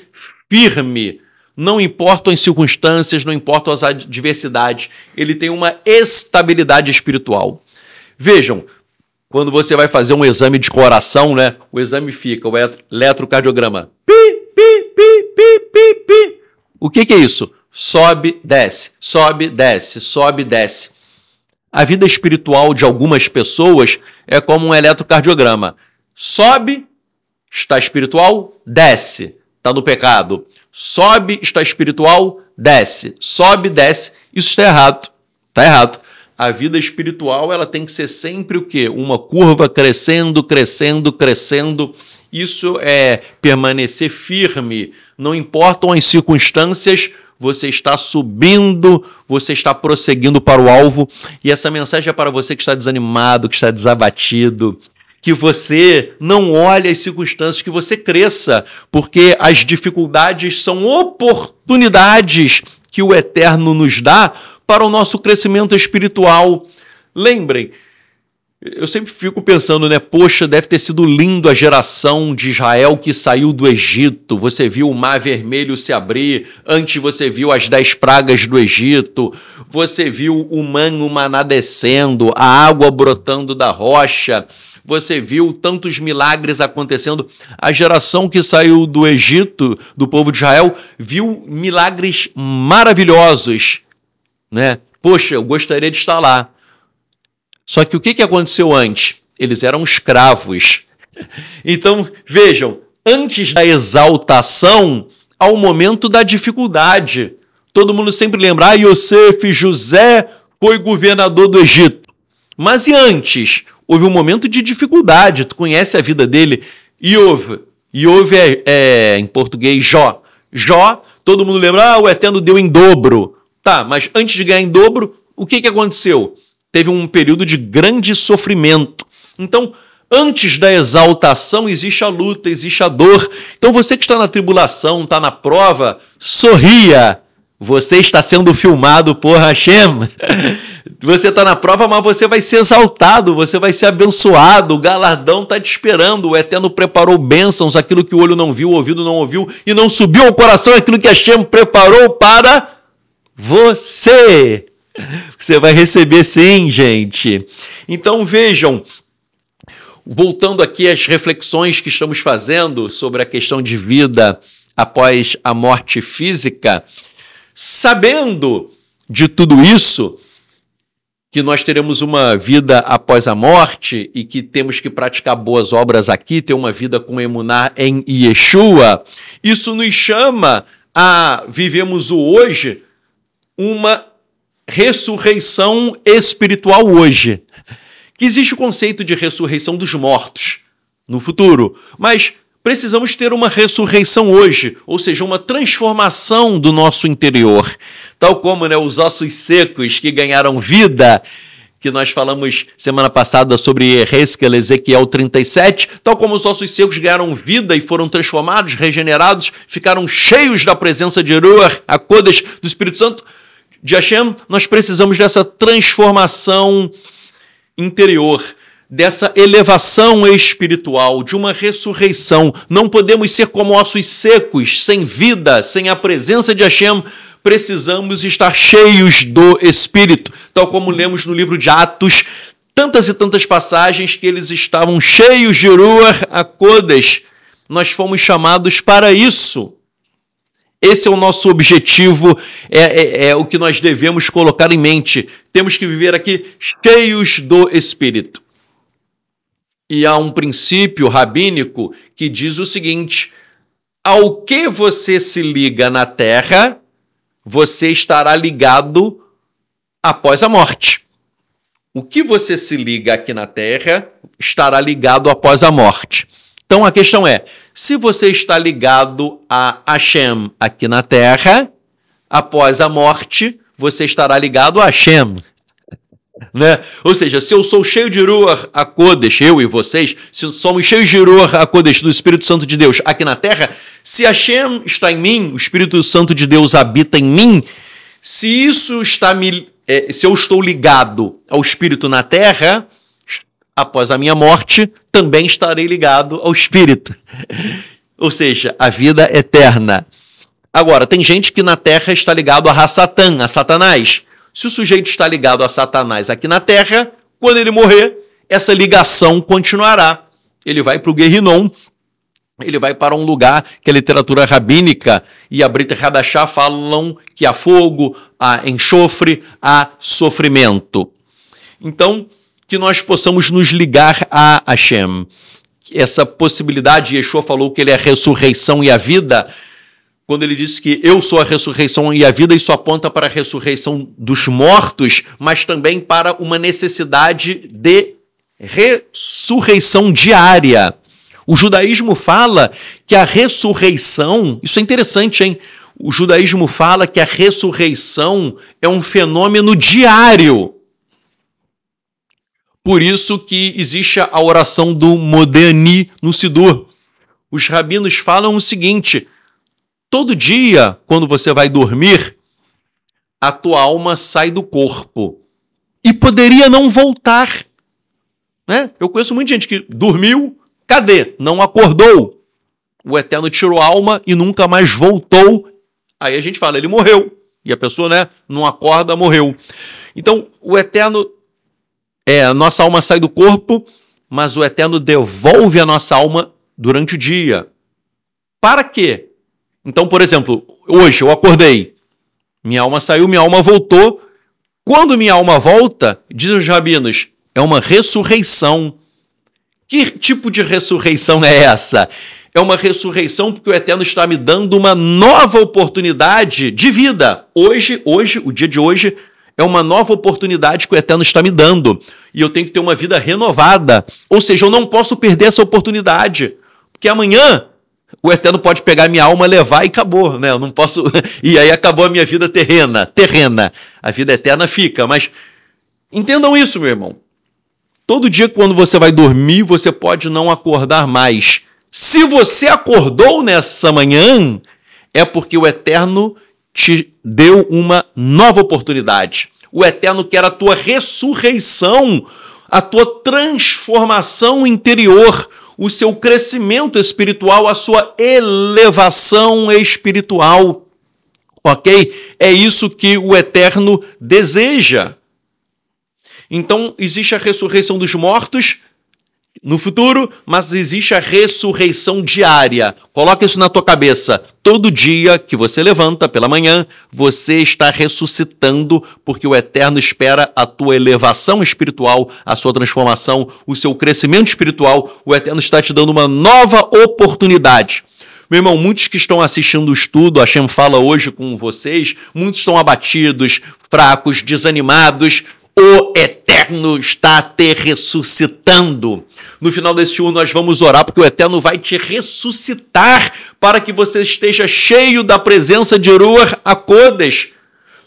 firme. Não importam as circunstâncias, não importam as adversidades. Ele tem uma estabilidade espiritual. Vejam, quando você vai fazer um exame de coração, né? O exame fica, o eletrocardiograma. Pi, pi, pi, pi, pi, pi. O que é isso? Sobe, desce, sobe, desce, sobe, desce. A vida espiritual de algumas pessoas é como um eletrocardiograma. Sobe, está espiritual, desce, está no pecado. Sobe, está espiritual, desce. Sobe, desce. Isso está errado. Está errado. A vida espiritual, ela tem que ser sempre o quê? Uma curva crescendo, crescendo, crescendo. Isso é permanecer firme. Não importam as circunstâncias, você está subindo, você está prosseguindo para o alvo. E essa mensagem é para você que está desanimado, que está desabatido, que você não olhe as circunstâncias, que você cresça, porque as dificuldades são oportunidades que o Eterno nos dá para o nosso crescimento espiritual. Lembrem, eu sempre fico pensando, né? Poxa, deve ter sido lindo a geração de Israel que saiu do Egito. Você viu o Mar Vermelho se abrir, antes você viu as 10 pragas do Egito, você viu o maná descendo, a água brotando da rocha, você viu tantos milagres acontecendo. A geração que saiu do Egito, do povo de Israel, viu milagres maravilhosos, né? Poxa, eu gostaria de estar lá. Só que o que aconteceu antes? Eles eram escravos. Então, vejam, antes da exaltação, há o momento da dificuldade. Todo mundo sempre lembra, Yosef, José foi governador do Egito. Mas e antes? Houve um momento de dificuldade. Tu conhece a vida dele? Iov é em português, Jó. Jó, todo mundo lembra, o Eterno deu em dobro. Tá, mas antes de ganhar em dobro, o que aconteceu? Teve um período de grande sofrimento. Então, antes da exaltação, existe a luta, existe a dor. Então, você que está na tribulação, está na prova, sorria. Você está sendo filmado por Hashem. Você está na prova, mas você vai ser exaltado, você vai ser abençoado, o galardão está te esperando, o Eterno preparou bênçãos, aquilo que o olho não viu, o ouvido não ouviu, e não subiu ao coração aquilo que Hashem preparou para você. Você vai receber sim, gente. Então vejam, voltando aqui às reflexões que estamos fazendo sobre a questão de vida após a morte física, sabendo de tudo isso, que nós teremos uma vida após a morte e que temos que praticar boas obras aqui, ter uma vida com emuná em Yeshua, isso nos chama a vivemos o hoje uma ressurreição espiritual hoje. Que existe o conceito de ressurreição dos mortos no futuro, mas precisamos ter uma ressurreição hoje, ou seja, uma transformação do nosso interior. Tal como os ossos secos que ganharam vida, que nós falamos semana passada sobre Ezequiel 37, tal como os ossos secos ganharam vida e foram transformados, regenerados, ficaram cheios da presença de Ruach HaKodesh, do Espírito Santo de Hashem, nós precisamos dessa transformação interior, dessa elevação espiritual, de uma ressurreição. Não podemos ser como ossos secos, sem vida, sem a presença de Hashem. Precisamos estar cheios do Espírito, tal como lemos no livro de Atos, tantas e tantas passagens que eles estavam cheios de Ruach HaKodesh. Nós fomos chamados para isso. Esse é o nosso objetivo, é o que nós devemos colocar em mente. Temos que viver aqui cheios do Espírito. E há um princípio rabínico que diz o seguinte: ao que você se liga na terra, você estará ligado após a morte. O que você se liga aqui na terra estará ligado após a morte. Então a questão é, se você está ligado a Hashem aqui na terra, após a morte, você estará ligado a Hashem. Né? Ou seja, se eu sou cheio de Ruach HaKodesh, eu e vocês, se somos cheios de Ruach HaKodesh, do Espírito Santo de Deus aqui na terra, se Hashem está em mim, o Espírito Santo de Deus habita em mim, se isso está se eu estou ligado ao Espírito na terra, após a minha morte, também estarei ligado ao Espírito. Ou seja, a vida eterna. Agora, tem gente que na terra está ligado a Hassatan, a Satanás. Se o sujeito está ligado a Satanás aqui na terra, quando ele morrer, essa ligação continuará. Ele vai para o Guerrinom, ele vai para um lugar que a literatura rabínica e a Brit Hadashah falam que há fogo, há enxofre, há sofrimento. Então, que nós possamos nos ligar a Hashem. Essa possibilidade, Yeshua falou que ele é a ressurreição e a vida. Quando ele disse que eu sou a ressurreição e a vida, isso aponta para a ressurreição dos mortos, mas também para uma necessidade de ressurreição diária. O judaísmo fala que a ressurreição, isso é interessante, hein? O judaísmo fala que a ressurreição é um fenômeno diário. Por isso que existe a oração do Modéani no Sidur. Os rabinos falam o seguinte: todo dia, quando você vai dormir, a tua alma sai do corpo. E poderia não voltar. Né? Eu conheço muita gente que dormiu, cadê? Não acordou. O Eterno tirou a alma e nunca mais voltou. Aí a gente fala, ele morreu. E a pessoa, não acorda, morreu. Então, o Eterno... a nossa alma sai do corpo, mas o Eterno devolve a nossa alma durante o dia. Para quê? Então, por exemplo, hoje eu acordei, minha alma saiu, minha alma voltou. Quando minha alma volta, dizem os rabinos, é uma ressurreição. Que tipo de ressurreição é essa? É uma ressurreição porque o Eterno está me dando uma nova oportunidade de vida. Hoje, o dia de hoje, é uma nova oportunidade que o Eterno está me dando. E eu tenho que ter uma vida renovada. Ou seja, eu não posso perder essa oportunidade. Porque amanhã o Eterno pode pegar minha alma, levar e acabou. Né? Eu não posso... E aí acabou a minha vida terrena. A vida eterna fica. Mas entendam isso, meu irmão. Todo dia quando você vai dormir, você pode não acordar mais. Se você acordou nessa manhã, é porque o Eterno te deu uma nova oportunidade. O Eterno quer a tua ressurreição, a tua transformação interior, o seu crescimento espiritual, a sua elevação espiritual. Ok? É isso que o Eterno deseja. Então, existe a ressurreição dos mortos no futuro, mas existe a ressurreição diária. Coloca isso na tua cabeça. Todo dia que você levanta pela manhã, você está ressuscitando, porque o Eterno espera a tua elevação espiritual, a sua transformação, o seu crescimento espiritual. O Eterno está te dando uma nova oportunidade. Meu irmão, muitos que estão assistindo o estudo, a Hashem fala hoje com vocês, muitos estão abatidos, fracos, desanimados. O Eterno está te ressuscitando. No final deste ano nós vamos orar porque o Eterno vai te ressuscitar para que você esteja cheio da presença de Ruach HaKodesh.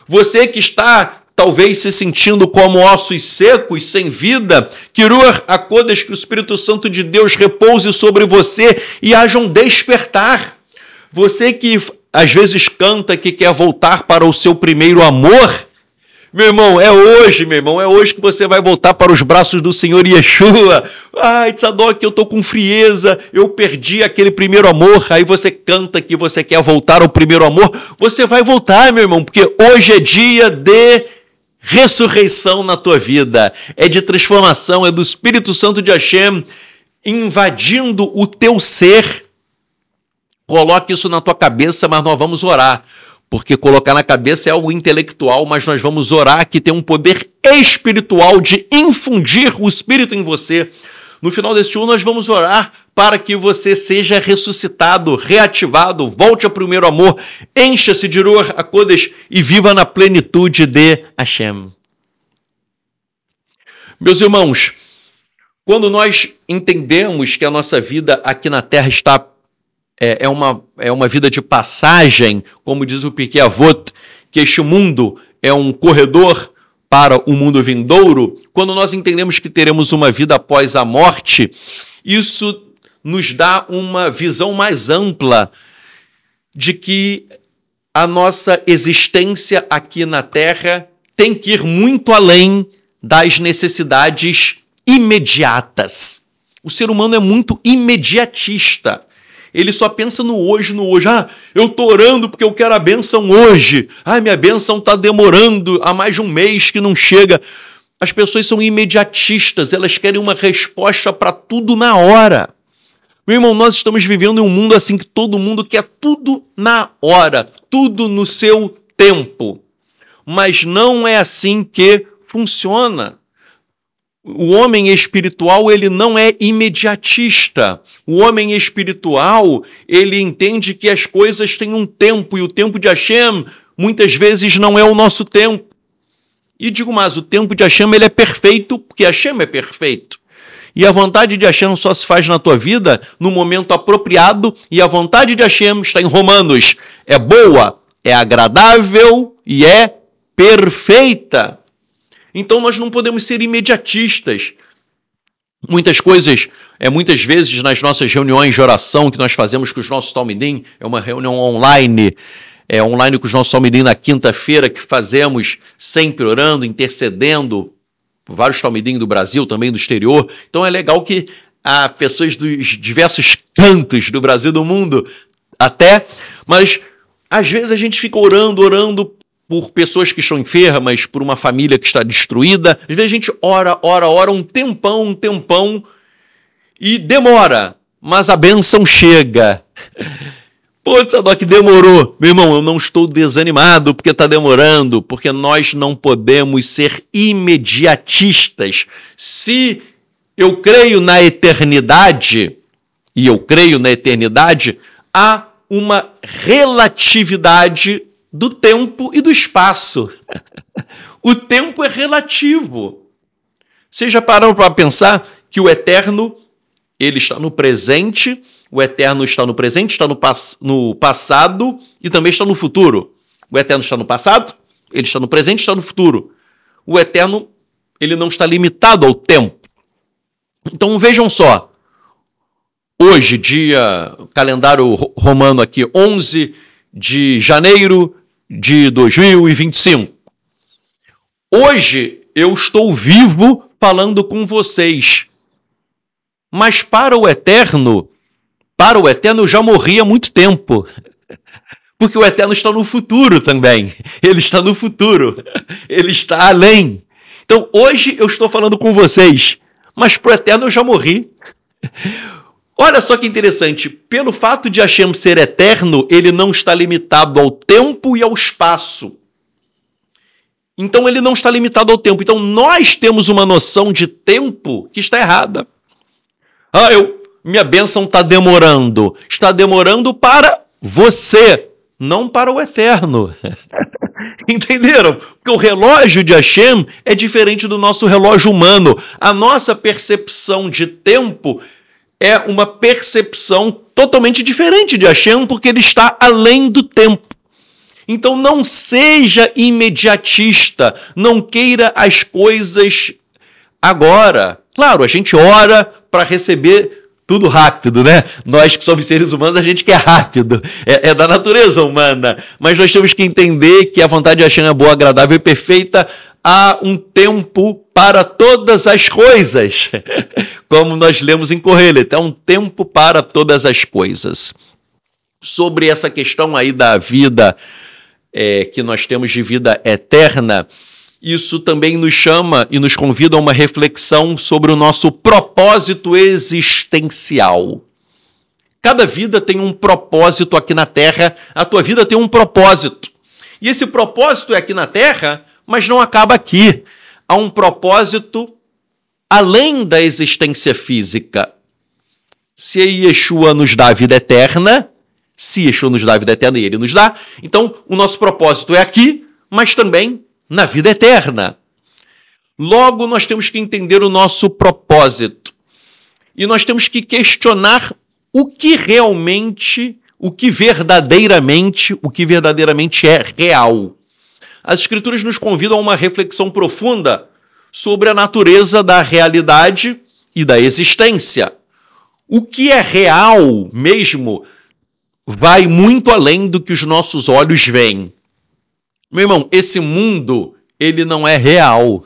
Você que está talvez se sentindo como ossos secos, sem vida, que Ruach HaKodesh, que o Espírito Santo de Deus repouse sobre você e haja um despertar. Você que às vezes canta que quer voltar para o seu primeiro amor, meu irmão, é hoje que você vai voltar para os braços do Senhor Yeshua. Ai, Tzadok, eu estou com frieza, eu perdi aquele primeiro amor. Aí você canta que você quer voltar ao primeiro amor. Você vai voltar, meu irmão, porque hoje é dia de ressurreição na tua vida. É de transformação, é do Espírito Santo de Hashem invadindo o teu ser. Coloque isso na tua cabeça, mas nós vamos orar. Porque colocar na cabeça é algo intelectual, mas nós vamos orar que tem um poder espiritual de infundir o Espírito em você. No final deste ano, nós vamos orar para que você seja ressuscitado, reativado, volte ao primeiro amor, encha-se de Ruach HaKodesh e viva na plenitude de Hashem. Meus irmãos, quando nós entendemos que a nossa vida aqui na Terra está é uma vida de passagem, como diz o Pirkei Avot, que este mundo é um corredor para o mundo vindouro. Quando nós entendemos que teremos uma vida após a morte, isso nos dá uma visão mais ampla de que a nossa existência aqui na Terra tem que ir muito além das necessidades imediatas. O ser humano é muito imediatista. Ele só pensa no hoje, no hoje. Ah, eu estou orando porque eu quero a bênção hoje. Ah, minha bênção está demorando há mais de um mês que não chega. As pessoas são imediatistas, elas querem uma resposta para tudo na hora. Meu irmão, nós estamos vivendo em um mundo assim que todo mundo quer tudo na hora, tudo no seu tempo. Mas não é assim que funciona. O homem espiritual, ele não é imediatista. O homem espiritual, ele entende que as coisas têm um tempo, e o tempo de Hashem, muitas vezes, não é o nosso tempo. E digo mais, o tempo de Hashem, ele é perfeito, porque Hashem é perfeito. E a vontade de Hashem só se faz na tua vida no momento apropriado, e a vontade de Hashem está em Romanos. É boa, é agradável e é perfeita. Então nós não podemos ser imediatistas. Muitas vezes nas nossas reuniões de oração que nós fazemos com os nossos talmidim, é uma reunião online, com os nossos talmidim na quinta-feira, que fazemos sempre orando, intercedendo, vários talmidim do Brasil, também do exterior. Então é legal que há pessoas dos diversos cantos do Brasil, do mundo, até, mas às vezes a gente fica orando por pessoas que estão enfermas, por uma família que está destruída. Às vezes a gente ora um tempão, e demora, mas a bênção chega. Pô, Tzadok, demorou. Meu irmão, eu não estou desanimado porque está demorando, porque nós não podemos ser imediatistas. Se eu creio na eternidade, há uma relatividade do tempo e do espaço. O tempo é relativo. Vocês já pararam para pensar que o Eterno, ele está no presente, o Eterno está no presente, está no passado e também está no futuro. O Eterno está no passado, ele está no presente, está no futuro. O Eterno, ele não está limitado ao tempo. Então vejam só, hoje, calendário romano aqui, 11 de janeiro de 2025. Hoje eu estou vivo falando com vocês, mas para o eterno eu já morri há muito tempo. Porque o eterno está no futuro também. Ele está no futuro. Ele está além. Então, hoje eu estou falando com vocês, mas para o eterno eu já morri. Olha só que interessante. Pelo fato de Hashem ser eterno, ele não está limitado ao tempo e ao espaço. Então, ele não está limitado ao tempo. Então, nós temos uma noção de tempo que está errada. Minha bênção está demorando. Está demorando para você, não para o eterno. Entenderam? Porque o relógio de Hashem é diferente do nosso relógio humano. A nossa percepção de tempo é uma percepção totalmente diferente de Hashem, porque ele está além do tempo. Então não seja imediatista, não queira as coisas agora. Claro, a gente ora para receber tudo rápido, né? Nós que somos seres humanos, a gente quer rápido. É da natureza humana. Mas nós temos que entender que a vontade de Hashem é boa, agradável e perfeita. Há um tempo para todas as coisas. Como nós lemos em Kohelet, há um tempo para todas as coisas. Sobre essa questão aí da vida, que nós temos de vida eterna, isso também nos chama e nos convida a uma reflexão sobre o nosso propósito existencial. Cada vida tem um propósito aqui na Terra, a tua vida tem um propósito. E esse propósito é aqui na Terra, mas não acaba aqui. Há um propósito além da existência física. Se Yeshua nos dá a vida eterna, se Yeshua nos dá a vida eterna e ele nos dá, então o nosso propósito é aqui, mas também na vida eterna. Logo, nós temos que entender o nosso propósito. E nós temos que questionar o que verdadeiramente é real. As Escrituras nos convidam a uma reflexão profunda sobre a natureza da realidade e da existência. O que é real mesmo vai muito além do que os nossos olhos veem. Meu irmão, esse mundo, ele não é real.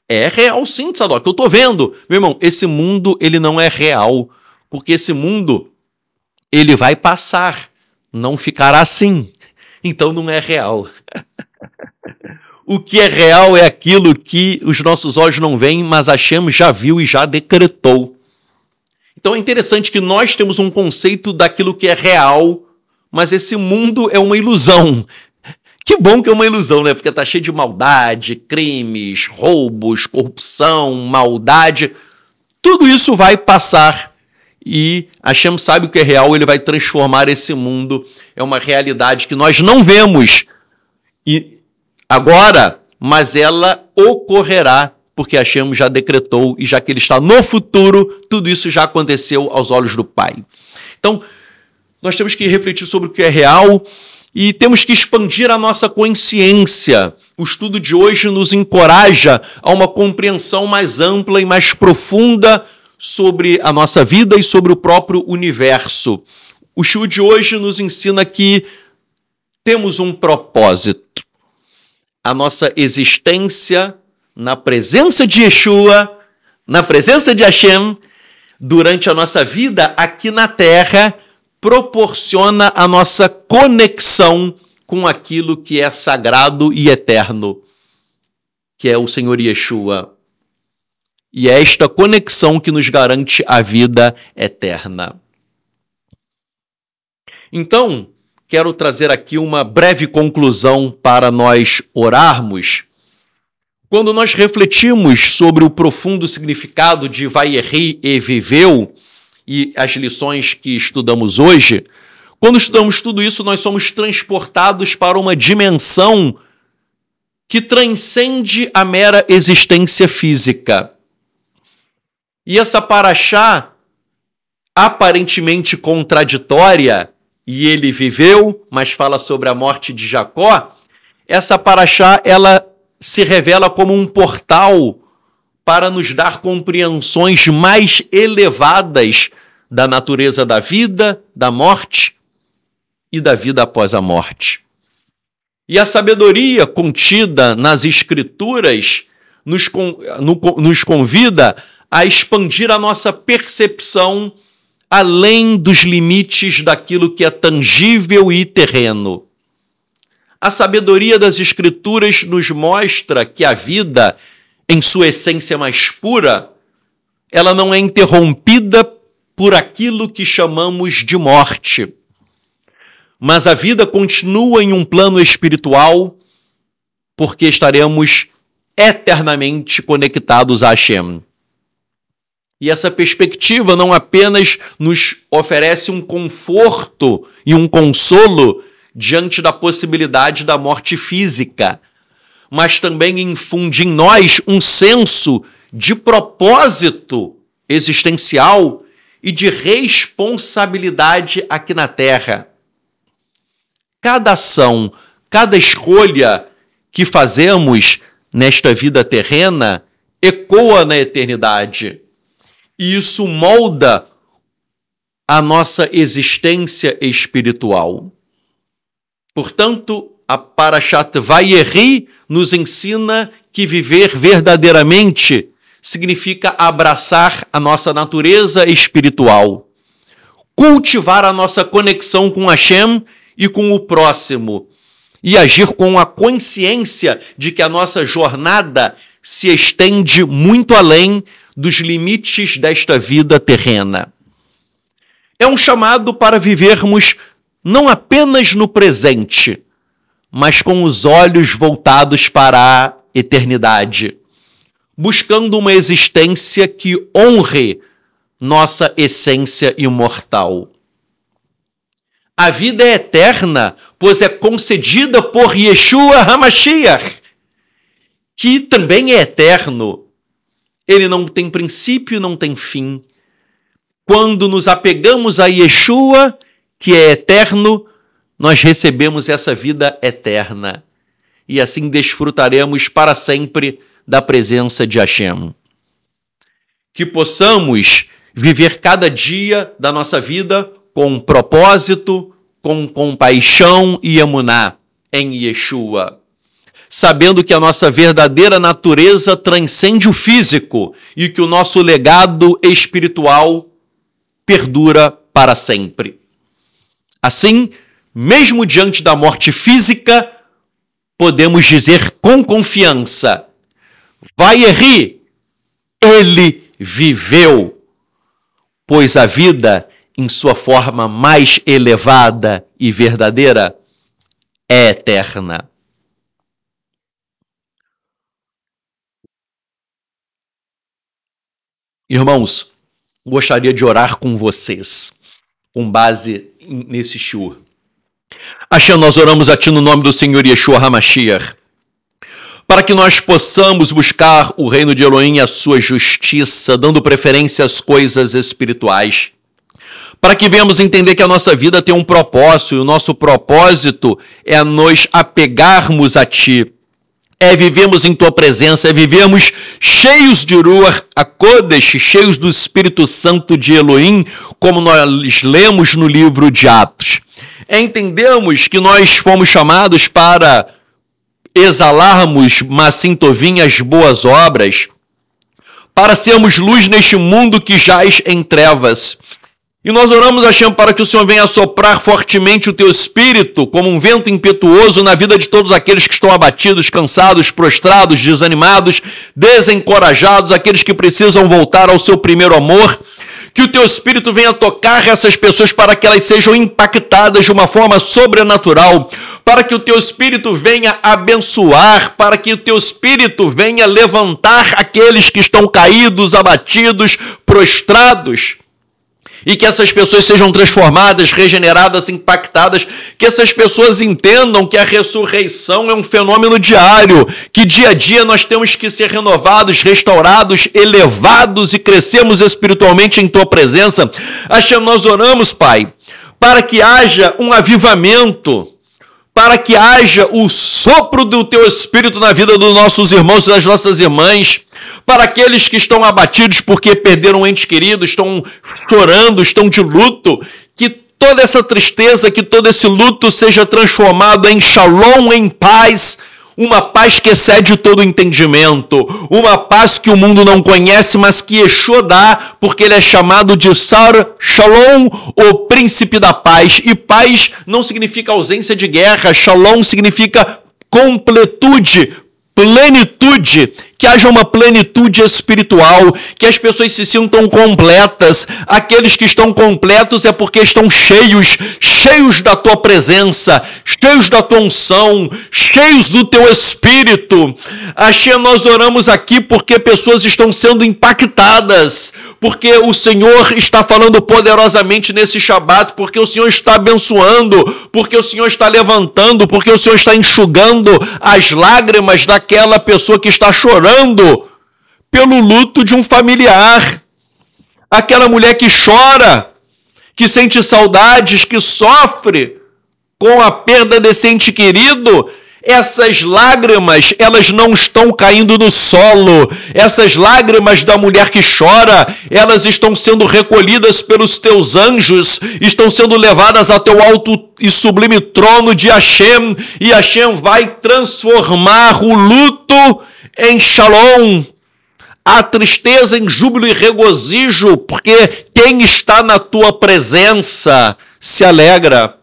É real sim, Tzadok, eu estou vendo. Meu irmão, esse mundo, ele não é real. Porque esse mundo, ele vai passar. Não ficará assim. Então não é real. O que é real é aquilo que os nossos olhos não veem, mas Hashem já viu e já decretou. Então é interessante que nós temos um conceito daquilo que é real, mas esse mundo é uma ilusão. Que bom que é uma ilusão, né? Porque está cheio de maldade, crimes, roubos, corrupção, maldade. Tudo isso vai passar e Hashem sabe o que é real, ele vai transformar esse mundo. É uma realidade que nós não vemos e agora, mas ela ocorrerá, porque Hashem já decretou e já que ele está no futuro, tudo isso já aconteceu aos olhos do Pai. Então, nós temos que refletir sobre o que é real e temos que expandir a nossa consciência. O estudo de hoje nos encoraja a uma compreensão mais ampla e mais profunda sobre a nossa vida e sobre o próprio universo. O estudo de hoje nos ensina que temos um propósito. A nossa existência na presença de Yeshua, na presença de Hashem, durante a nossa vida aqui na Terra, proporciona a nossa conexão com aquilo que é sagrado e eterno, que é o Senhor Yeshua. E é esta conexão que nos garante a vida eterna. Então, quero trazer aqui uma breve conclusão para nós orarmos. Quando nós refletimos sobre o profundo significado de Vayeri e viveu, e as lições que estudamos hoje, quando estudamos tudo isso, nós somos transportados para uma dimensão que transcende a mera existência física. E essa paraxá, aparentemente contraditória, e ele viveu, mas fala sobre a morte de Jacó, essa paraxá, ela se revela como um portal para nos dar compreensões mais elevadas da natureza da vida, da morte e da vida após a morte. E a sabedoria contida nas Escrituras nos convida a expandir a nossa percepção além dos limites daquilo que é tangível e terreno. A sabedoria das Escrituras nos mostra que a vida, em sua essência mais pura, ela não é interrompida por aquilo que chamamos de morte. Mas a vida continua em um plano espiritual, porque estaremos eternamente conectados a Hashem. E essa perspectiva não apenas nos oferece um conforto e um consolo diante da possibilidade da morte física, mas também infunde em nós um senso de propósito existencial e de responsabilidade aqui na Terra. Cada ação, cada escolha que fazemos nesta vida terrena ecoa na eternidade. E isso molda a nossa existência espiritual. Portanto, a Parashat Vayeri nos ensina que viver verdadeiramente significa abraçar a nossa natureza espiritual, cultivar a nossa conexão com Hashem e com o próximo, e agir com a consciência de que a nossa jornada se estende muito além dos limites desta vida terrena. É um chamado para vivermos não apenas no presente, mas com os olhos voltados para a eternidade, buscando uma existência que honre nossa essência imortal. A vida é eterna, pois é concedida por Yeshua HaMashiach, que também é eterno. Ele não tem princípio, não tem fim. Quando nos apegamos a Yeshua, que é eterno, nós recebemos essa vida eterna. E assim desfrutaremos para sempre da presença de Hashem. Que possamos viver cada dia da nossa vida com propósito, com compaixão e emuná em Yeshua, sabendo que a nossa verdadeira natureza transcende o físico e que o nosso legado espiritual perdura para sempre. Assim, mesmo diante da morte física, podemos dizer com confiança: Vayeri, ele viveu, pois a vida, em sua forma mais elevada e verdadeira, é eterna. Irmãos, gostaria de orar com vocês, com base nesse shiur. Hashem, nós oramos a Ti no nome do Senhor Yeshua HaMashiach, para que nós possamos buscar o reino de Elohim e a sua justiça, dando preferência às coisas espirituais. Para que venhamos entender que a nossa vida tem um propósito, e o nosso propósito é nos apegarmos a Ti, é vivermos em Tua presença, é vivermos cheios de Ruach HaKodesh, cheios do Espírito Santo de Elohim, como nós lemos no livro de Atos. É entendermos que nós fomos chamados para exalarmos Massim Tovim, as boas obras, para sermos luz neste mundo que jaz em trevas. E nós oramos, Hashem, para que o Senhor venha soprar fortemente o Teu Espírito, como um vento impetuoso, na vida de todos aqueles que estão abatidos, cansados, prostrados, desanimados, desencorajados, aqueles que precisam voltar ao seu primeiro amor. Que o Teu Espírito venha tocar essas pessoas para que elas sejam impactadas de uma forma sobrenatural, para que o Teu Espírito venha abençoar, para que o Teu Espírito venha levantar aqueles que estão caídos, abatidos, prostrados. E que essas pessoas sejam transformadas, regeneradas, impactadas, que essas pessoas entendam que a ressurreição é um fenômeno diário, que dia a dia nós temos que ser renovados, restaurados, elevados e crescermos espiritualmente em Tua presença. Hashem, nós oramos, Pai, para que haja um avivamento, para que haja o sopro do Teu Espírito na vida dos nossos irmãos e das nossas irmãs, para aqueles que estão abatidos porque perderam um ente querido, estão chorando, estão de luto, que toda essa tristeza, que todo esse luto seja transformado em shalom, em paz, uma paz que excede todo entendimento, uma paz que o mundo não conhece, mas que Yeshua dá, porque ele é chamado de Sar Shalom, o príncipe da paz. E paz não significa ausência de guerra, Shalom significa completude, plenitude, que haja uma plenitude espiritual, que as pessoas se sintam completas. Aqueles que estão completos é porque estão cheios da tua presença, cheios da tua unção, cheios do teu espírito. Hashem, nós oramos aqui porque pessoas estão sendo impactadas, porque o Senhor está falando poderosamente nesse Shabat, porque o Senhor está abençoando, porque o Senhor está levantando, porque o Senhor está enxugando as lágrimas daquela pessoa que está chorando pelo luto de um familiar. Aquela mulher que chora, que sente saudades, que sofre com a perda desse ente querido. Essas lágrimas, elas não estão caindo no solo. Essas lágrimas da mulher que chora, elas estão sendo recolhidas pelos teus anjos, estão sendo levadas ao teu alto e sublime trono de Hashem, e Hashem vai transformar o luto em shalom, a tristeza em júbilo e regozijo, porque quem está na tua presença se alegra.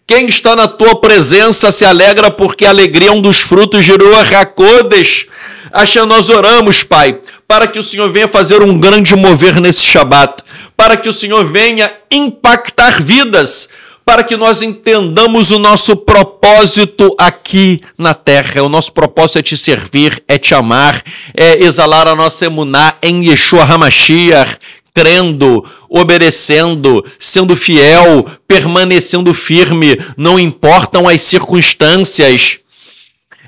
Quem está na tua presença se alegra, porque a alegria é um dos frutos de Ruach HaKodesh. Hashem, nós oramos, Pai, para que o Senhor venha fazer um grande mover nesse Shabat, para que o Senhor venha impactar vidas, para que nós entendamos o nosso propósito aqui na terra. O nosso propósito é te servir, é te amar, é exalar a nossa emuná em Yeshua HaMashiach, crendo, obedecendo, sendo fiel, permanecendo firme, não importam as circunstâncias.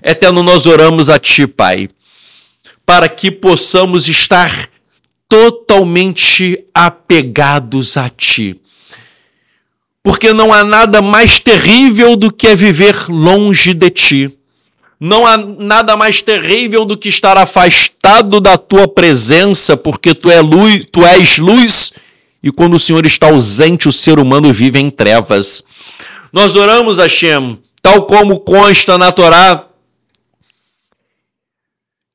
Eterno, nós oramos a Ti, Pai, para que possamos estar totalmente apegados a Ti. Porque não há nada mais terrível do que viver longe de Ti. Não há nada mais terrível do que estar afastado da Tua presença, porque Tu és luz, e quando o Senhor está ausente, o ser humano vive em trevas. Nós oramos, Hashem, tal como consta na Torá,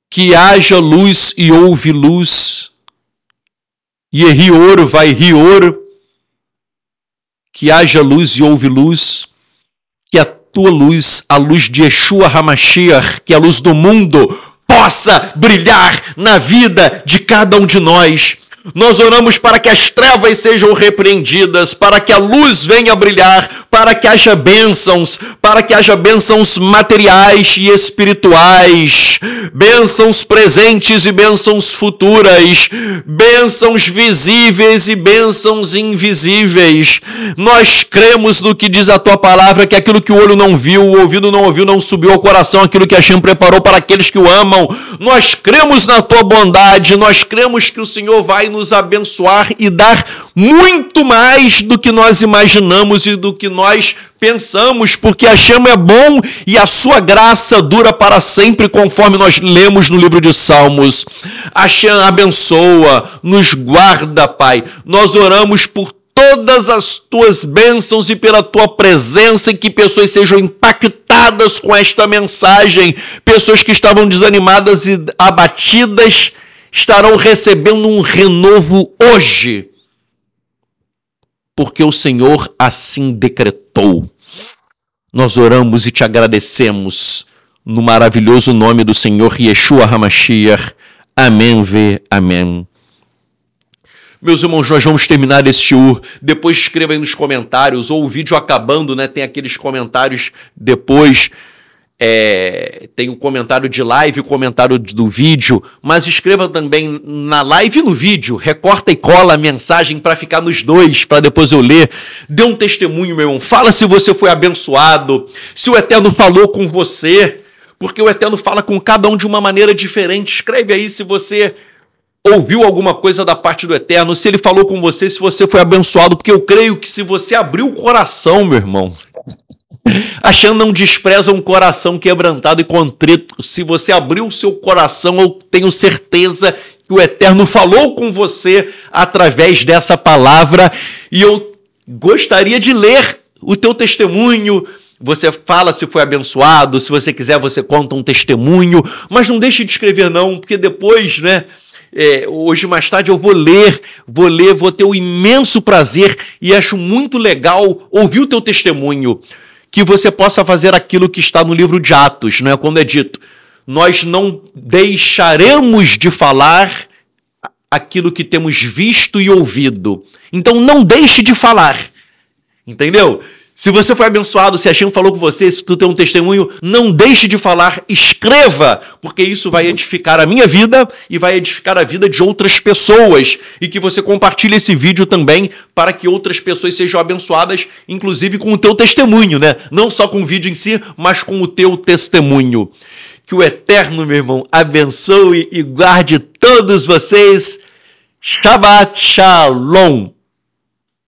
que haja luz e houve luz, e rior vai rior, que haja luz e houve luz, que a tua luz, a luz de Yeshua HaMashiach, que é a luz do mundo, possa brilhar na vida de cada um de nós. Nós oramos para que as trevas sejam repreendidas, para que a luz venha brilhar, para que haja bênçãos materiais e espirituais, bênçãos presentes e bênçãos futuras, bênçãos visíveis e bênçãos invisíveis. Nós cremos no que diz a tua palavra, que aquilo que o olho não viu, o ouvido não ouviu, não subiu ao coração, aquilo que Hashem preparou para aqueles que o amam. Nós cremos na tua bondade, nós cremos que o Senhor vai nos abençoar e dar muito mais do que nós imaginamos e do que nós pensamos, porque Hashem é bom e a sua graça dura para sempre, conforme nós lemos no livro de Salmos. Hashem abençoa, nos guarda, Pai. Nós oramos por todas as tuas bênçãos e pela tua presença, e que pessoas sejam impactadas com esta mensagem. Pessoas que estavam desanimadas e abatidas estarão recebendo um renovo hoje, porque o Senhor assim decretou. Nós oramos e te agradecemos no maravilhoso nome do Senhor Yeshua HaMashiach. Amém, amém. Meus irmãos, nós vamos terminar esse shiur. Depois escreva aí nos comentários, ou o vídeo acabando, né? Tem aqueles comentários depois. Tem o comentário de live, o comentário do vídeo, mas escreva também na live e no vídeo, recorta e cola a mensagem para ficar nos dois, para depois eu ler. Dê um testemunho, meu irmão, fala se você foi abençoado, se o Eterno falou com você, porque o Eterno fala com cada um de uma maneira diferente. Escreve aí se você ouviu alguma coisa da parte do Eterno, se ele falou com você, se você foi abençoado, porque eu creio que se você abriu o coração, meu irmão, Hashem não despreza um coração quebrantado e contrito. Se você abriu o seu coração, eu tenho certeza que o Eterno falou com você através dessa palavra, e eu gostaria de ler o teu testemunho. Você fala se foi abençoado, se você quiser você conta um testemunho, mas não deixe de escrever não, porque depois, né, hoje mais tarde eu vou ter o imenso prazer e acho muito legal ouvir o teu testemunho, que você possa fazer aquilo que está no livro de Atos, não é? Quando é dito, nós não deixaremos de falar aquilo que temos visto e ouvido. Então não deixe de falar, entendeu? Se você foi abençoado, se a Shem falou com você, se tu tem um testemunho, não deixe de falar, escreva, porque isso vai edificar a minha vida e vai edificar a vida de outras pessoas. E que você compartilhe esse vídeo também para que outras pessoas sejam abençoadas, inclusive com o teu testemunho, né? Não só com o vídeo em si, mas com o teu testemunho. Que o Eterno, meu irmão, abençoe e guarde todos vocês. Shabbat Shalom.